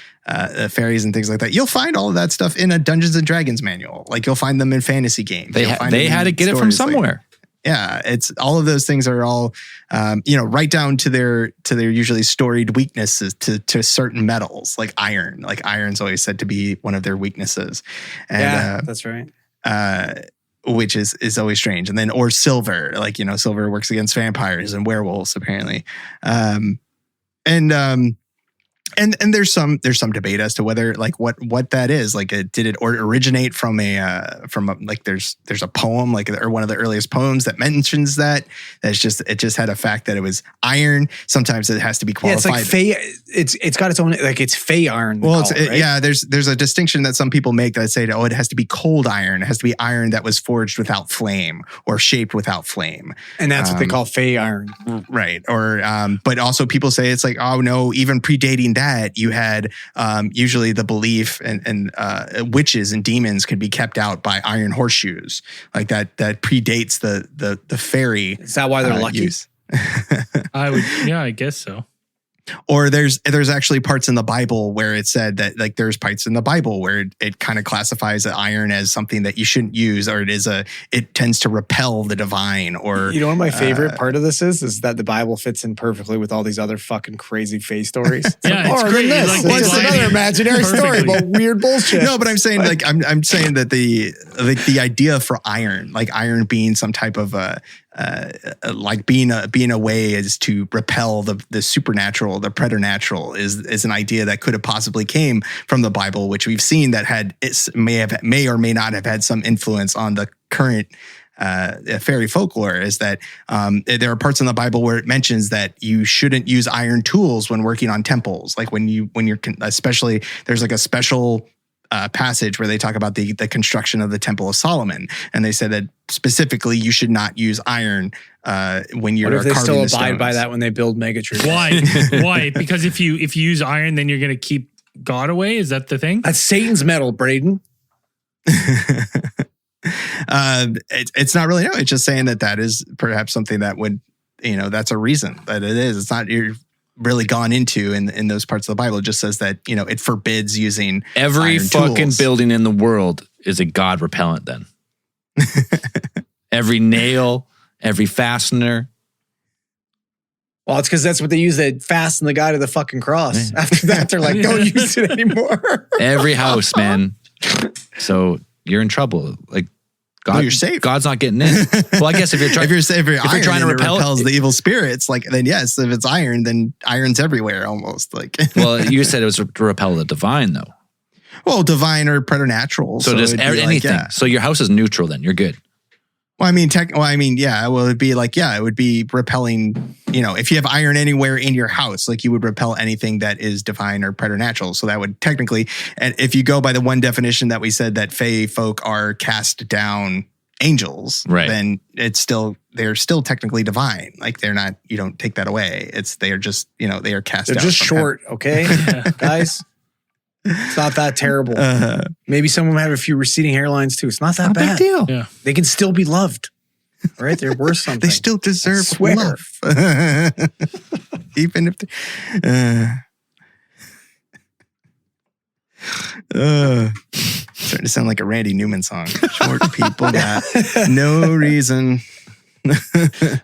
[SPEAKER 6] fairies and things like that. You'll find all of that stuff in a Dungeons and Dragons manual. Like you'll find them in fantasy games.
[SPEAKER 5] They had to get it from somewhere.
[SPEAKER 6] Yeah, it's all of those things are all, right down to their usually storied weaknesses to certain metals like iron. Like iron's always said to be one of their weaknesses, and
[SPEAKER 7] that's right.
[SPEAKER 6] which is always strange. And then or silver, like silver works against vampires and werewolves apparently, and there's some debate as to whether like what that is. Like did it originate from like there's a poem like or one of the earliest poems that mentions that it just had a fact that it was iron. Sometimes it has to be qualified.
[SPEAKER 7] Yeah, it's like Fae. It's got its own like it's Fae iron.
[SPEAKER 6] Well,
[SPEAKER 7] right?
[SPEAKER 6] yeah. There's a distinction that some people make that say, oh, it has to be cold iron. It has to be iron that was forged without flame or shaped without flame,
[SPEAKER 7] and that's what they call Fae iron.
[SPEAKER 6] right? Or but also people say it's like, oh no, even predating that, you had usually the belief and witches and demons could be kept out by iron horseshoes, like that predates the fairy.
[SPEAKER 7] Is that why they're lucky?
[SPEAKER 6] Use.
[SPEAKER 4] I guess so.
[SPEAKER 6] Or there's actually parts in the Bible where it said that like there's parts in the Bible where it kind of classifies iron as something that you shouldn't use, or it tends to repel the divine. Or
[SPEAKER 7] what my favorite part of this is that the Bible fits in perfectly with all these other fucking crazy Fae stories.
[SPEAKER 4] Yeah, it's
[SPEAKER 7] or
[SPEAKER 4] great.
[SPEAKER 7] than this.
[SPEAKER 4] Like,
[SPEAKER 7] What's
[SPEAKER 4] they
[SPEAKER 7] another imaginary story
[SPEAKER 4] perfectly.
[SPEAKER 7] about weird bullshit?
[SPEAKER 6] No, but I'm saying like I'm saying that the idea for iron, like iron being some type of like being a way is to repel the supernatural, the preternatural is an idea that could have possibly came from the Bible, which we've seen that may or may not have had some influence on the current fairy folklore. Is that there are parts in the Bible where it mentions that you shouldn't use iron tools when working on temples, like when you're especially there's like a special passage where they talk about the construction of the Temple of Solomon, and they said that specifically you should not use iron when you're
[SPEAKER 7] What if they
[SPEAKER 6] carving
[SPEAKER 7] still
[SPEAKER 6] the
[SPEAKER 7] abide
[SPEAKER 6] stones.
[SPEAKER 7] by that when they build megatrees?
[SPEAKER 4] Why? Because if you use iron, then you're gonna keep God away. Is that the thing?
[SPEAKER 7] That's Satan's metal, Braden.
[SPEAKER 6] It's not really, no. It's just saying that is perhaps something that would, that's a reason that it is. It's not you're really gone into in those parts of the Bible. It just says that, it forbids using
[SPEAKER 5] Every
[SPEAKER 6] iron
[SPEAKER 5] fucking
[SPEAKER 6] tools.
[SPEAKER 5] building in the world is a God repellent then. Every nail, every fastener.
[SPEAKER 7] Well, it's because that's what they use to fasten the guy to the fucking cross. After that, they're like, don't use it anymore.
[SPEAKER 5] Every house, man. So you're in trouble. Like God,
[SPEAKER 6] No, you're safe.
[SPEAKER 5] God's not getting in. Well, I guess if you're trying,
[SPEAKER 6] if you're iron,
[SPEAKER 5] trying to
[SPEAKER 6] then
[SPEAKER 5] repel
[SPEAKER 6] it repels the evil spirits, like then yes, if it's iron, then iron's everywhere almost. Like
[SPEAKER 5] well, you said it was to repel the divine, though.
[SPEAKER 6] Well, divine or preternatural.
[SPEAKER 5] So just
[SPEAKER 6] it'd be
[SPEAKER 5] anything.
[SPEAKER 6] Like, yeah.
[SPEAKER 5] So your house is neutral then. You're good.
[SPEAKER 6] Well, I mean, yeah. Well, it'd be like, yeah, it would be repelling, if you have iron anywhere in your house, like you would repel anything that is divine or preternatural. So that would technically, and if you go by the one definition that we said that Fae folk are cast down angels,
[SPEAKER 5] right,
[SPEAKER 6] then they're still technically divine. Like they're not, you don't take that away. They are just, they are cast down.
[SPEAKER 7] They're just short, okay, guys? It's not that terrible. Maybe some of them have a few receding hairlines too. It's not that bad.
[SPEAKER 5] Big deal.
[SPEAKER 4] Yeah.
[SPEAKER 7] They can still be loved. All right? They're worth something.
[SPEAKER 6] They still deserve love. Even if starting to sound like a Randy Newman song. Short people got no reason.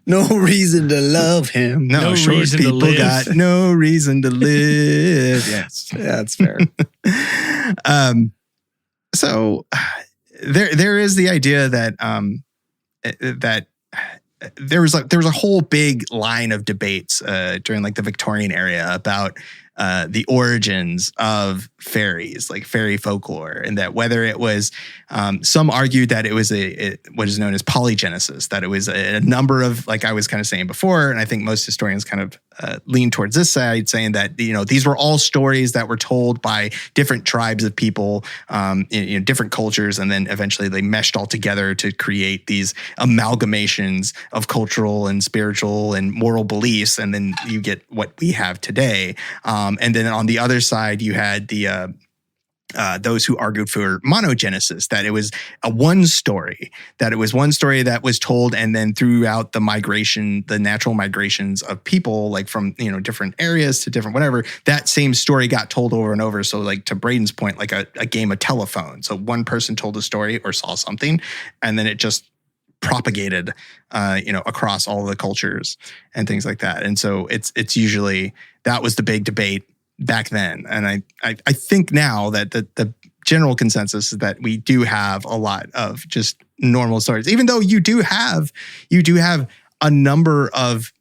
[SPEAKER 7] No reason to love him.
[SPEAKER 6] No short
[SPEAKER 4] reason to
[SPEAKER 6] people
[SPEAKER 4] live.
[SPEAKER 6] got no reason to live. Yes.
[SPEAKER 7] Yeah, that's fair.
[SPEAKER 6] So there is the idea that that there was a whole big line of debates during like the Victorian era about the origins of fairies, like fairy folklore, and that whether it was, some argued that it was what is known as polygenesis, that it was a number of, like I was kind of saying before, and I think most historians kind of lean towards this side, saying that these were all stories that were told by different tribes of people, in different cultures, and then eventually they meshed all together to create these amalgamations of cultural and spiritual and moral beliefs, and then you get what we have today. And then on the other side, you had the those who argued for monogenesis, that it was one story that was told, and then throughout the natural migrations of people, like from different areas to different whatever, that same story got told over and over. So like to Braden's point, like a game of telephone. So one person told a story or saw something, and then it just propagated across all the cultures and things like that. And so it's usually, that was the big debate back then. And I think now that the general consensus is that we do have a lot of just normal stories, even though you do have a number of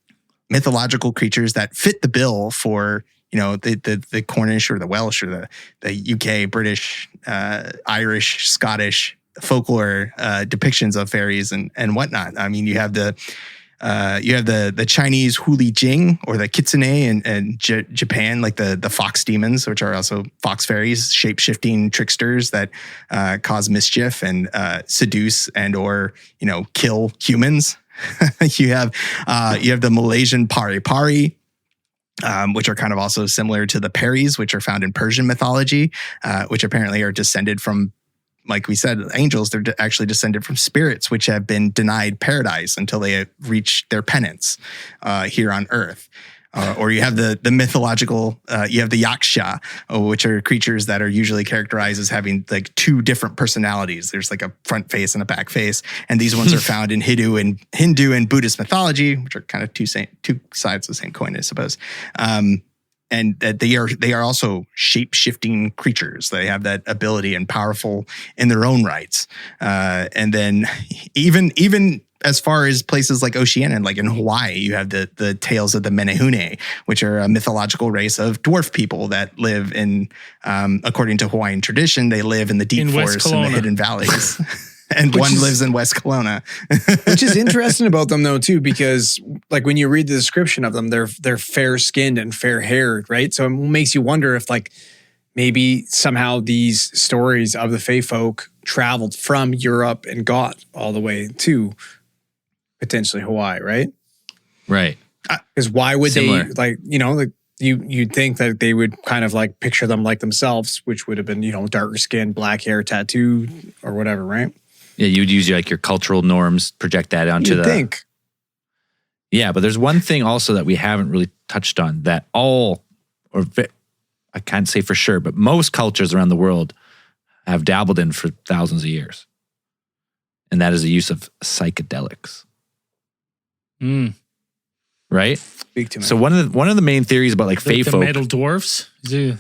[SPEAKER 6] mythological creatures that fit the bill for the Cornish or the Welsh or the UK, British, Irish, Scottish folklore depictions of fairies and whatnot. I mean, you have the Chinese Huli Jing or the Kitsune in Japan, like the fox demons, which are also fox fairies, shape-shifting tricksters that cause mischief and seduce and or kill humans. You have the Malaysian Pari Pari, which are kind of also similar to the Peris, which are found in Persian mythology, which apparently are descended from, like we said, angels. They're actually descended from spirits which have been denied paradise until they reach their penance here on Earth. Or you have the mythological, you have the Yaksha, which are creatures that are usually characterized as having like two different personalities. There's like a front face and a back face. And these ones are found in Hindu and Buddhist mythology, which are kind of two sides of the same coin, I suppose. And that they are also shape-shifting creatures. They have that ability and powerful in their own rights. And then even as far as places like Oceania, like in Hawaii, you have the tales of the Menehune, which are a mythological race of dwarf people that live in, according to Hawaiian tradition, they live in the deep forests and the hidden valleys. And one lives in West Kelowna.
[SPEAKER 7] Which is interesting about them though too, because like when you read the description of them, they're fair skinned and fair haired, right? So it makes you wonder if like maybe somehow these stories of the Fae folk traveled from Europe and got all the way to potentially Hawaii, right?
[SPEAKER 5] Right.
[SPEAKER 7] Because why would
[SPEAKER 5] Similar.
[SPEAKER 7] they like you'd think that they would kind of like picture them like themselves, which would have been darker skin, black hair, tattoo, or whatever, right?
[SPEAKER 5] Yeah, you'd use your cultural norms, project that onto
[SPEAKER 7] You'd think.
[SPEAKER 5] Yeah, but there's one thing also that we haven't really touched on that I can't say for sure, but most cultures around the world have dabbled in for thousands of years. And that is the use of psychedelics. Right?
[SPEAKER 7] Speak to me.
[SPEAKER 5] So one of the main theories about like Fae
[SPEAKER 4] the
[SPEAKER 5] folk,
[SPEAKER 4] metal dwarfs,
[SPEAKER 5] the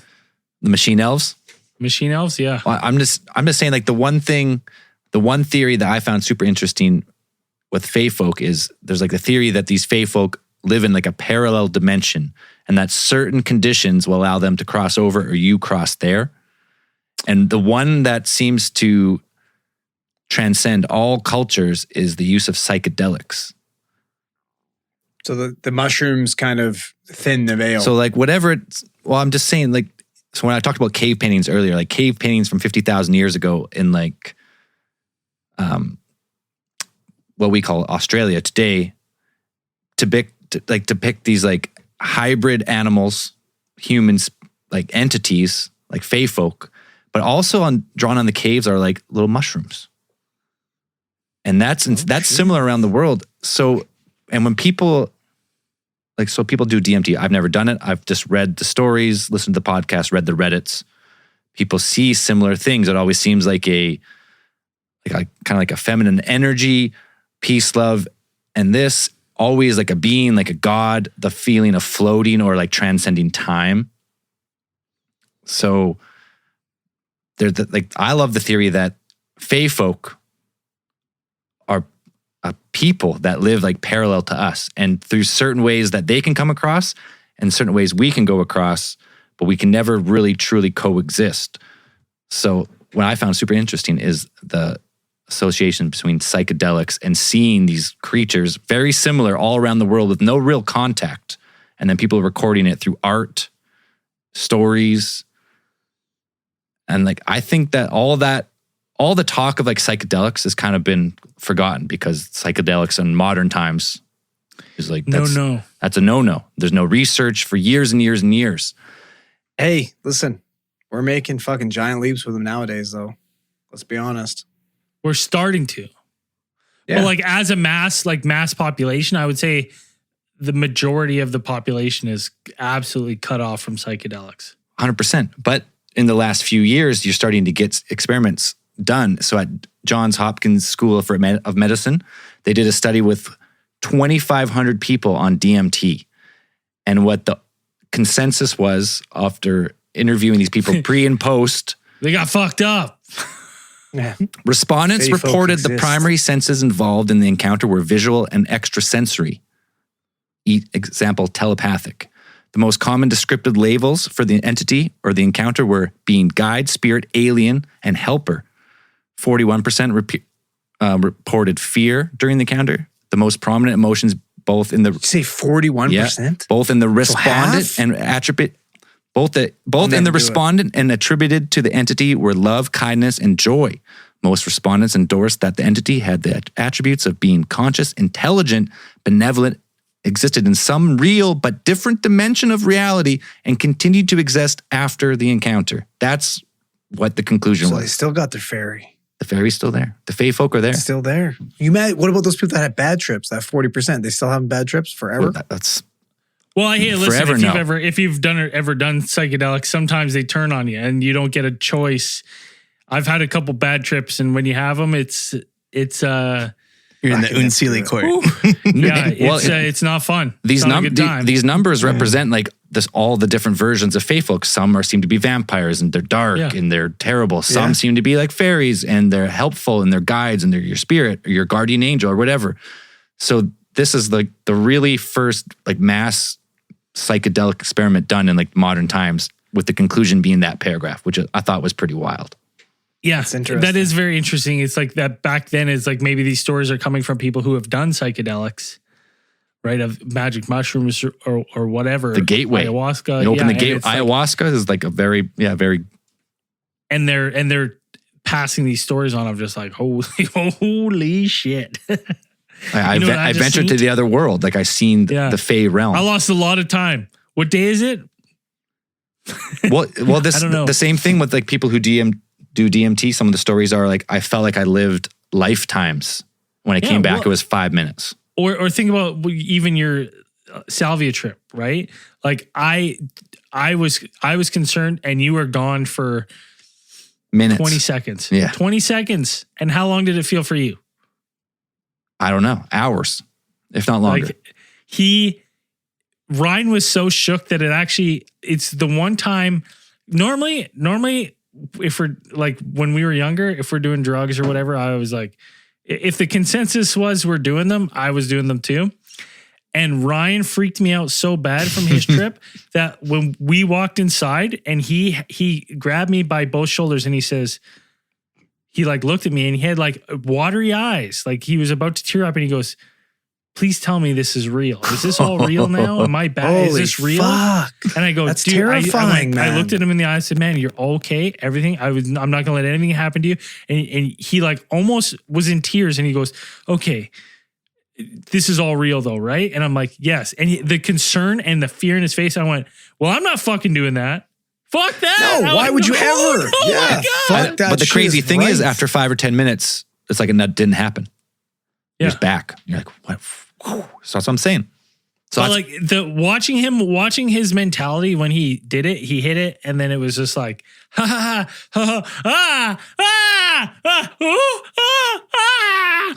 [SPEAKER 5] machine elves.
[SPEAKER 4] machine elves, yeah.
[SPEAKER 5] Well, I'm just saying, like, the one theory that I found super interesting with Fae folk is there's like the theory that these Fae folk live in like a parallel dimension, and that certain conditions will allow them to cross over, or you cross there. And the one that seems to transcend all cultures is the use of psychedelics.
[SPEAKER 7] So the mushrooms kind of thin the veil.
[SPEAKER 5] So like whatever I'm just saying, like, so when I talked about cave paintings earlier, like cave paintings from 50,000 years ago in like what we call Australia today, depict these like hybrid animals, humans, like entities, like Fae Folk, but also drawn on the caves are like little mushrooms. And that's similar around the world. So, and when people people do DMT, I've never done it. I've just read the stories, listened to the podcast, read the Reddits. People see similar things. It always seems like kind of like a feminine energy, peace, love, and this always like a being, like a god, the feeling of floating or like transcending time. So I love the theory that Fae Folk are people that live like parallel to us, and through certain ways that they can come across and certain ways we can go across, but we can never really truly coexist. So what I found super interesting is the association between psychedelics and seeing these creatures very similar all around the world with no real contact, and then people recording it through art, stories. And like, I think that all the talk of like psychedelics has kind of been forgotten because psychedelics in modern times is like, that's a no-no. There's no research for years and years and years.
[SPEAKER 7] Hey, listen, we're making fucking giant leaps with them nowadays though. Let's be honest.
[SPEAKER 4] We're starting to. Yeah. But like as a mass population, I would say the majority of the population is absolutely cut off from psychedelics.
[SPEAKER 5] 100%. But in the last few years, you're starting to get experiments done. So at Johns Hopkins School of Medicine, they did a study with 2,500 people on DMT. And what the consensus was after interviewing these people pre and post,
[SPEAKER 4] they got fucked up.
[SPEAKER 7] Yeah.
[SPEAKER 5] Respondents reported the primary senses involved in the encounter were visual and extrasensory. Example, telepathic. The most common descriptive labels for the entity or the encounter were being guide, spirit, alien, and helper. 41% reported fear during the encounter. The most prominent emotions, both in the...
[SPEAKER 7] Did you say 41%?
[SPEAKER 5] Yeah, both in the respondent and attribute... Both in the respondent and attributed to the entity were love, kindness, and joy. Most respondents endorsed that the entity had the attributes of being conscious, intelligent, benevolent, existed in some real but different dimension of reality, and continued to exist after the encounter. That's what the conclusion was.
[SPEAKER 7] They still got their fairy.
[SPEAKER 5] The fairy's still there. The Fae Folk are there.
[SPEAKER 7] Still there. What about those people that had bad trips? That 40%, they still have bad trips forever?
[SPEAKER 5] Well, that's...
[SPEAKER 4] Well, hey, listen, if you've ever done psychedelics, sometimes they turn on you and you don't get a choice. I've had a couple bad trips, and when you have them, it's
[SPEAKER 6] you're in the unseelie court.
[SPEAKER 4] Yeah, it's not fun.
[SPEAKER 5] These numbers represent like all the different versions of Fae Folk. Some seem to be vampires and they're dark and they're terrible. Some seem to be like fairies and they're helpful and they're guides and they're your spirit or your guardian angel or whatever. So this is like the really first like mass psychedelic experiment done in like modern times, with the conclusion being that paragraph, which I thought was pretty wild.
[SPEAKER 4] Yeah, that is very interesting. It's like that back then is like maybe these stories are coming from people who have done psychedelics, right? Of magic mushrooms or whatever.
[SPEAKER 5] The gateway.
[SPEAKER 4] Ayahuasca.
[SPEAKER 5] You open the gate. Ayahuasca is like a very.
[SPEAKER 4] And they're passing these stories on of just like, holy shit.
[SPEAKER 5] I ventured to the other world. Like I seen the Fae realm.
[SPEAKER 4] I lost a lot of time. What day is it?
[SPEAKER 5] Well, this I don't know. The same thing with like people who do DMT. Some of the stories are like, I felt like I lived lifetimes. When I came back, it was 5 minutes.
[SPEAKER 4] Or think about even your salvia trip, right? Like I was concerned, and you were gone for
[SPEAKER 5] minutes,
[SPEAKER 4] 20 seconds.
[SPEAKER 5] Yeah,
[SPEAKER 4] 20 seconds. And how long did it feel for you?
[SPEAKER 5] I don't know, hours, if not longer.
[SPEAKER 4] Like Ryan was so shook that it's the one time. Normally, if we're like when we were younger, if we're doing drugs or whatever, I was like, if the consensus was we're doing them, I was doing them too. And Ryan freaked me out so bad from his trip that when we walked inside and he grabbed me by both shoulders and he says, he like looked at me and he had like watery eyes. Like he was about to tear up and he goes, please tell me this is real. Is this all real now? Am I bad? Is this real?
[SPEAKER 7] Fuck.
[SPEAKER 4] And I go,
[SPEAKER 7] That's
[SPEAKER 4] dude,
[SPEAKER 7] terrifying, man.
[SPEAKER 4] I looked at him in the eye and said, man, you're okay. Everything. I'm not gonna let anything happen to you. And he like almost was in tears and he goes, okay, this is all real though, right? And I'm like, yes. And the concern and the fear in his face, I went, well, I'm not fucking doing that. Fuck that.
[SPEAKER 7] No, why would you ever?
[SPEAKER 4] Oh
[SPEAKER 7] Yeah,
[SPEAKER 4] my God.
[SPEAKER 7] fuck that
[SPEAKER 5] But the
[SPEAKER 7] shit
[SPEAKER 5] crazy
[SPEAKER 7] is
[SPEAKER 5] thing is,
[SPEAKER 7] right.
[SPEAKER 5] after 5 or 10 minutes, it's like that didn't happen.
[SPEAKER 4] Yeah.
[SPEAKER 5] You're back. You're like, what? So that's what I'm saying. So
[SPEAKER 4] But
[SPEAKER 5] that's-
[SPEAKER 4] like watching his mentality when he did it, he hit it, and then it was just like, ha ha ha ha ah.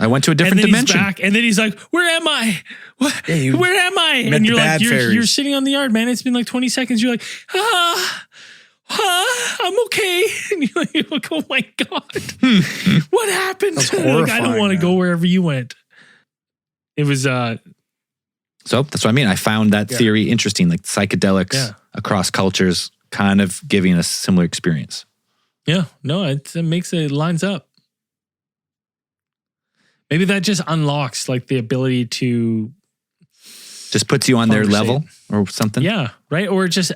[SPEAKER 5] I went to a different dimension.
[SPEAKER 4] He's back, and then he's like, where am I? What?
[SPEAKER 7] Yeah,
[SPEAKER 4] Where am I?
[SPEAKER 7] met
[SPEAKER 4] And
[SPEAKER 7] the
[SPEAKER 4] you're like,
[SPEAKER 7] bad fairies.
[SPEAKER 4] you're sitting on the yard, man. It's been like 20 seconds. You're like, I'm okay. And you're like, oh my God. What happened?
[SPEAKER 7] That's
[SPEAKER 4] Like, I don't
[SPEAKER 7] horrifying,
[SPEAKER 4] want to
[SPEAKER 7] man.
[SPEAKER 4] go wherever you went. It was
[SPEAKER 5] So that's what I mean. I found that theory interesting, like psychedelics across cultures, kind of giving a similar experience.
[SPEAKER 4] yeah, no, it makes it lines up. Maybe that just unlocks like the ability to
[SPEAKER 5] Just puts you on their
[SPEAKER 4] Conversate.
[SPEAKER 5] level or something.
[SPEAKER 4] yeah, right? Or it just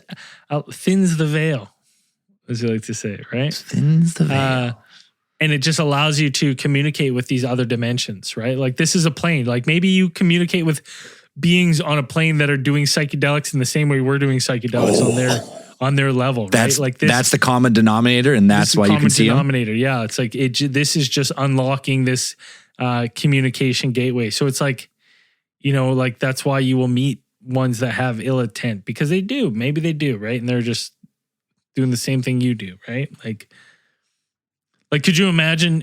[SPEAKER 4] thins the veil, as you like to say, right?
[SPEAKER 5] Thins the veil.
[SPEAKER 4] And it just allows you to communicate with these other dimensions, right? Like this is a plane. Like maybe you communicate with beings on a plane that are doing psychedelics in the same way we're doing psychedelics on their level,
[SPEAKER 5] That's
[SPEAKER 4] right? Like this,
[SPEAKER 5] that's the common denominator, and that's why you can see them.
[SPEAKER 4] denominator. Yeah, it's like this is just unlocking this communication gateway. So it's like, like that's why you will meet ones that have ill intent because they do. Maybe they do, right? And they're just doing the same thing you do, right? Like could you imagine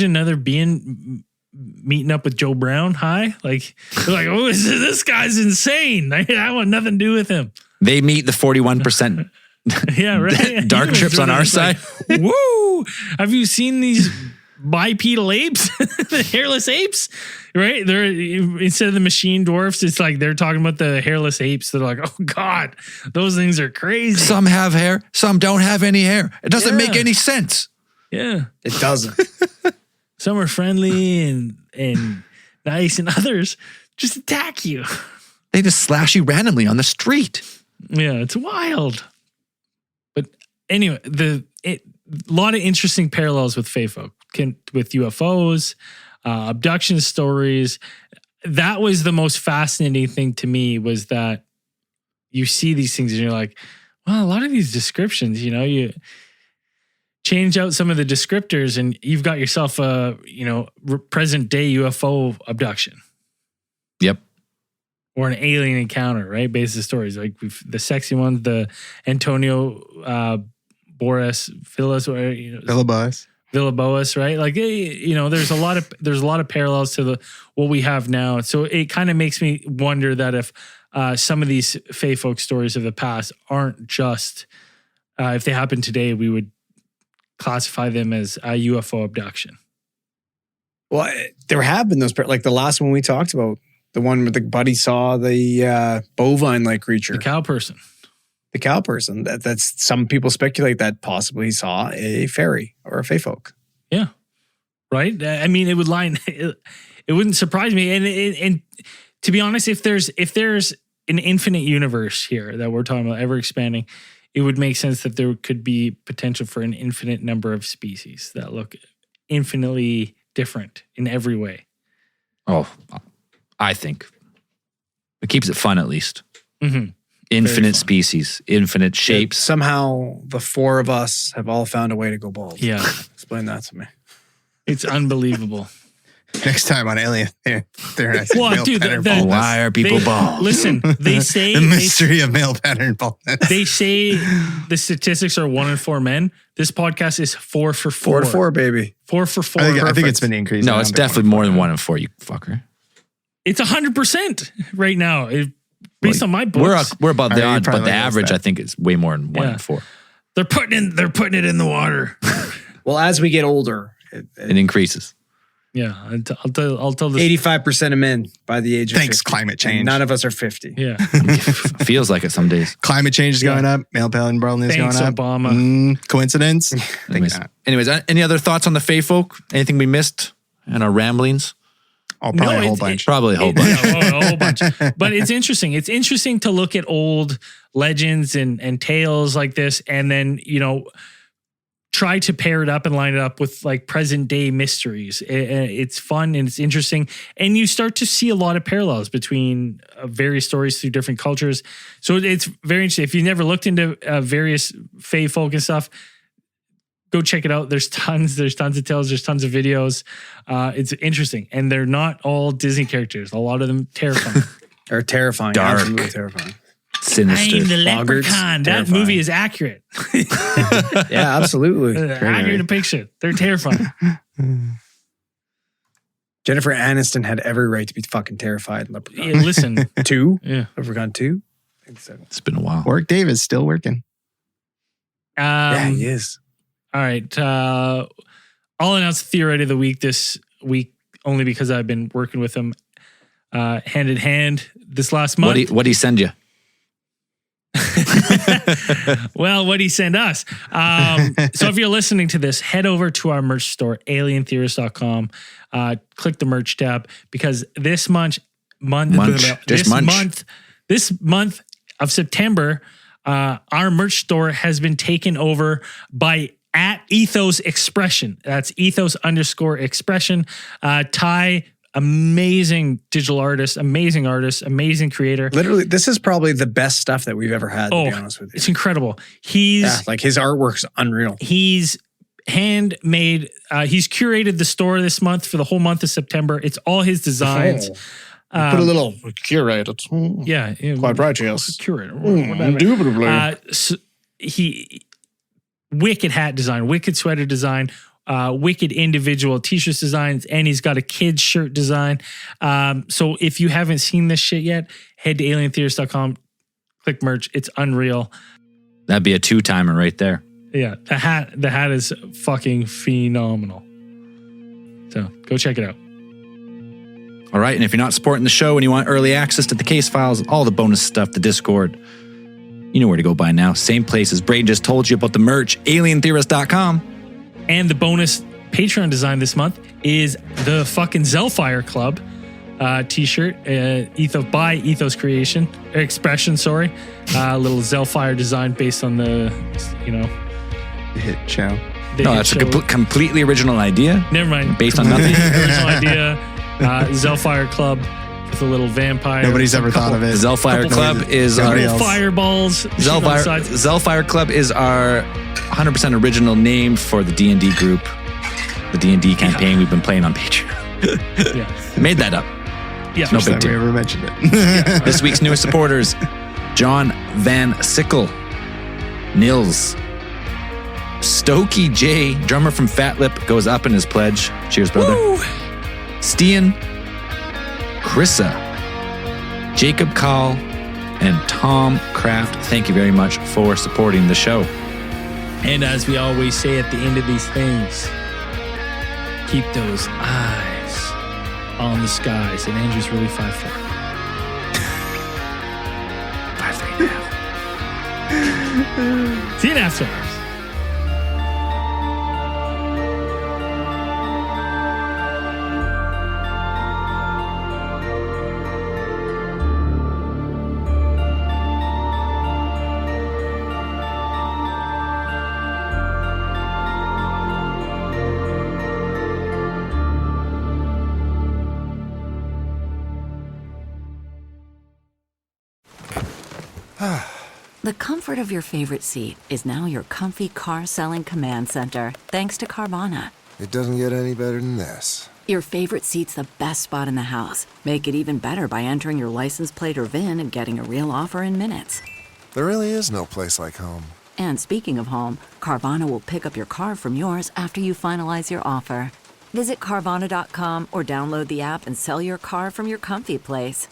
[SPEAKER 4] another being meeting up with Joe Brown? Hi, like they're like, oh, this guy's insane. I want nothing to do with him.
[SPEAKER 5] They meet the 41%
[SPEAKER 4] Yeah, right.
[SPEAKER 5] dark trips on our side.
[SPEAKER 4] Like, woo! Have you seen these bipedal apes, the hairless apes? Right? They're instead of the machine dwarfs, it's like they're talking about the hairless apes. They're like, oh God, those things are crazy.
[SPEAKER 5] Some have hair, some don't have any hair. It doesn't make any sense.
[SPEAKER 4] Yeah.
[SPEAKER 7] It doesn't.
[SPEAKER 4] Some are friendly and nice, and others just attack you.
[SPEAKER 5] They just slash you randomly on the street.
[SPEAKER 4] Yeah, it's wild. But anyway, a lot of interesting parallels with Fae Folk, with UFOs, abduction stories. That was the most fascinating thing to me, was that you see these things and you're like, well, a lot of these descriptions, you change out some of the descriptors and you've got yourself a, present day UFO abduction.
[SPEAKER 5] Yep.
[SPEAKER 4] Or an alien encounter, right? Based on stories like the sexy ones, the Antonio Boris Villalobos, right? Like, there's a lot of parallels to what we have now. So it kind of makes me wonder that if some of these Fae Folk stories of the past aren't just if they happen today, we would classify them as a UFO abduction.
[SPEAKER 7] Well, there have been those, like the last one we talked about, the one where the buddy saw the bovine-like creature.
[SPEAKER 4] The cow person.
[SPEAKER 7] The cow person. That's some people speculate that possibly he saw a fairy or a Fae Folk.
[SPEAKER 4] Yeah. Right? I mean, it would it wouldn't surprise me. And to be honest, if there's an infinite universe here that we're talking about, ever expanding, it would make sense that there could be potential for an infinite number of species that look infinitely different in every way.
[SPEAKER 5] Oh, I think it keeps it fun, at least.
[SPEAKER 4] Mm-hmm.
[SPEAKER 5] Infinite species, infinite shapes.
[SPEAKER 7] Somehow the four of us have all found a way to go bald.
[SPEAKER 4] Yeah.
[SPEAKER 7] Explain that to me.
[SPEAKER 4] It's unbelievable.
[SPEAKER 6] Next time on Alien, they're
[SPEAKER 4] Well, dude,
[SPEAKER 5] Why are people bald?
[SPEAKER 4] Listen, they say
[SPEAKER 6] the mystery of male pattern baldness.
[SPEAKER 4] They say the statistics are 1 in 4 men. This podcast is 4 for 4.
[SPEAKER 7] 4 to 4, baby.
[SPEAKER 4] 4 for 4.
[SPEAKER 6] I think it's been increased.
[SPEAKER 5] No, it's definitely more than 1 in 4, you fucker.
[SPEAKER 4] It's 100% right now. Based on my books.
[SPEAKER 5] We're above the odds, but
[SPEAKER 6] probably
[SPEAKER 5] the average, I think, is way more than 1 in 4.
[SPEAKER 4] They're putting it in the water.
[SPEAKER 7] Well, as we get older,
[SPEAKER 5] It increases.
[SPEAKER 4] Yeah, I'll tell this.
[SPEAKER 7] 85% of men by the age of 50.
[SPEAKER 6] Climate change.
[SPEAKER 7] And none of us are 50.
[SPEAKER 4] Yeah.
[SPEAKER 5] Feels like it some days.
[SPEAKER 6] Climate change is going up. Male pattern is going up.
[SPEAKER 4] Obama.
[SPEAKER 6] Coincidence?
[SPEAKER 5] Anyways, any other thoughts on the Fae Folk? Anything we missed in our ramblings?
[SPEAKER 6] Oh, probably a whole bunch.
[SPEAKER 5] Probably a whole bunch.
[SPEAKER 4] Yeah, a whole bunch. But it's interesting. It's interesting to look at old legends and tales like this, and then, try to pair it up and line it up with like present day mysteries. It's fun and it's interesting. And you start to see a lot of parallels between various stories through different cultures. So it's very interesting. If you've never looked into various Fae Folk and stuff, go check it out. There's tons of tales. There's tons of videos. It's interesting. And they're not all Disney characters. A lot of them terrifying.
[SPEAKER 7] Or terrifying.
[SPEAKER 5] Dark.
[SPEAKER 7] Absolutely terrifying.
[SPEAKER 5] Sinister.
[SPEAKER 4] I'm the
[SPEAKER 7] Boggarts,
[SPEAKER 4] leprechaun. That
[SPEAKER 7] terrifying.
[SPEAKER 4] movie is accurate.
[SPEAKER 7] Yeah, absolutely.
[SPEAKER 4] Accurate depiction. They're terrifying.
[SPEAKER 7] Jennifer Aniston had every right to be fucking terrified in Leprechaun.
[SPEAKER 4] Yeah, listen.
[SPEAKER 7] 2?
[SPEAKER 4] Yeah.
[SPEAKER 7] Leprechaun 2? I think so.
[SPEAKER 5] It's been a while.
[SPEAKER 6] Warwick Davis still working.
[SPEAKER 7] Yeah, he is.
[SPEAKER 4] All right. I'll announce Theory of the Week this week only because I've been working with him hand in hand this last month.
[SPEAKER 5] What'd he send you?
[SPEAKER 4] Well, what'd he send us? So if you're listening to this, head over to our merch store, alientheorists.com. Click the merch tab because this month of September, our merch store has been taken over by @Ethos Expression. That's ethos_expression. Ty, amazing digital artist, amazing creator.
[SPEAKER 7] Literally, this is probably the best stuff that we've ever had, to be honest with you.
[SPEAKER 4] It's incredible. He's
[SPEAKER 7] like his artwork's unreal.
[SPEAKER 4] He's handmade. He's curated the store this month for the whole month of September. It's all his designs.
[SPEAKER 7] Put a little curated.
[SPEAKER 4] Yeah.
[SPEAKER 7] Quite right, yes.
[SPEAKER 4] Curator.
[SPEAKER 7] Indubitably.
[SPEAKER 4] So he wicked hat design, wicked sweater design, wicked individual t-shirts designs, and he's got a kid's shirt design. So if you haven't seen this shit yet, head to alientheorists.com, click merch. It's unreal.
[SPEAKER 5] That'd be a 2-timer right there.
[SPEAKER 4] Yeah, the hat is fucking phenomenal. So go check it out.
[SPEAKER 5] All right, and if you're not supporting the show and you want early access to the case files, all the bonus stuff, the Discord, you know where to go by now. Same place as Braden just told you about the merch, alientheorist.com.
[SPEAKER 4] And the bonus Patreon design this month is the fucking Zellfire Club t-shirt, by Ethos Expression, sorry. Little Zellfire design based on the
[SPEAKER 6] hit show.
[SPEAKER 5] No, that's a completely original idea.
[SPEAKER 4] Never mind.
[SPEAKER 5] Based on nothing.
[SPEAKER 4] Original idea. Zellfire Club with a little vampire.
[SPEAKER 6] Nobody's ever thought of it.
[SPEAKER 5] The Zellfire Club is our
[SPEAKER 4] fireballs.
[SPEAKER 5] Zellfire Club is our 100% original name for the D&D group, the D&D campaign we've been playing on Patreon.
[SPEAKER 4] Yeah.
[SPEAKER 5] Made that up.
[SPEAKER 4] Yeah.
[SPEAKER 5] No big
[SPEAKER 6] We
[SPEAKER 5] deal.
[SPEAKER 6] ever mentioned it.
[SPEAKER 5] This week's newest supporters: John Van Sickle, Nils, Stokey J, drummer from Fat Lip, goes up in his pledge. Cheers, brother.
[SPEAKER 4] Woo!
[SPEAKER 5] Stian, Chrissa, Jacob Call, and Tom Kraft. Thank you very much for supporting the show.
[SPEAKER 4] And as we always say at the end of these things, keep those eyes on the skies. And Andrew's really 5'4". 5'3.5". See you after hours.
[SPEAKER 2] The comfort of your favorite seat is now your comfy car selling command center, thanks to Carvana.
[SPEAKER 1] It doesn't get any better than this.
[SPEAKER 2] Your favorite seat's the best spot in the house. Make it even better by entering your license plate or VIN and getting a real offer in minutes.
[SPEAKER 1] There really is no place like home.
[SPEAKER 2] And speaking of home, Carvana will pick up your car from yours after you finalize your offer. Visit Carvana.com or download the app and sell your car from your comfy place.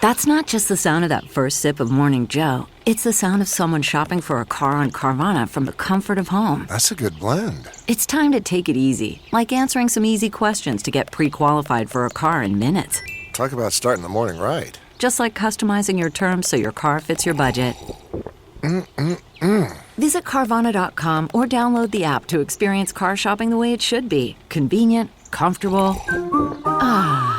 [SPEAKER 2] That's not just the sound of that first sip of Morning Joe. It's the sound of someone shopping for a car on Carvana from the comfort of home.
[SPEAKER 1] That's a good blend.
[SPEAKER 2] It's time to take it easy, like answering some easy questions to get pre-qualified for a car in minutes.
[SPEAKER 1] Talk about starting the morning right.
[SPEAKER 2] Just like customizing your terms so your car fits your budget. Visit Carvana.com or download the app to experience car shopping the way it should be. Convenient, comfortable. Ah.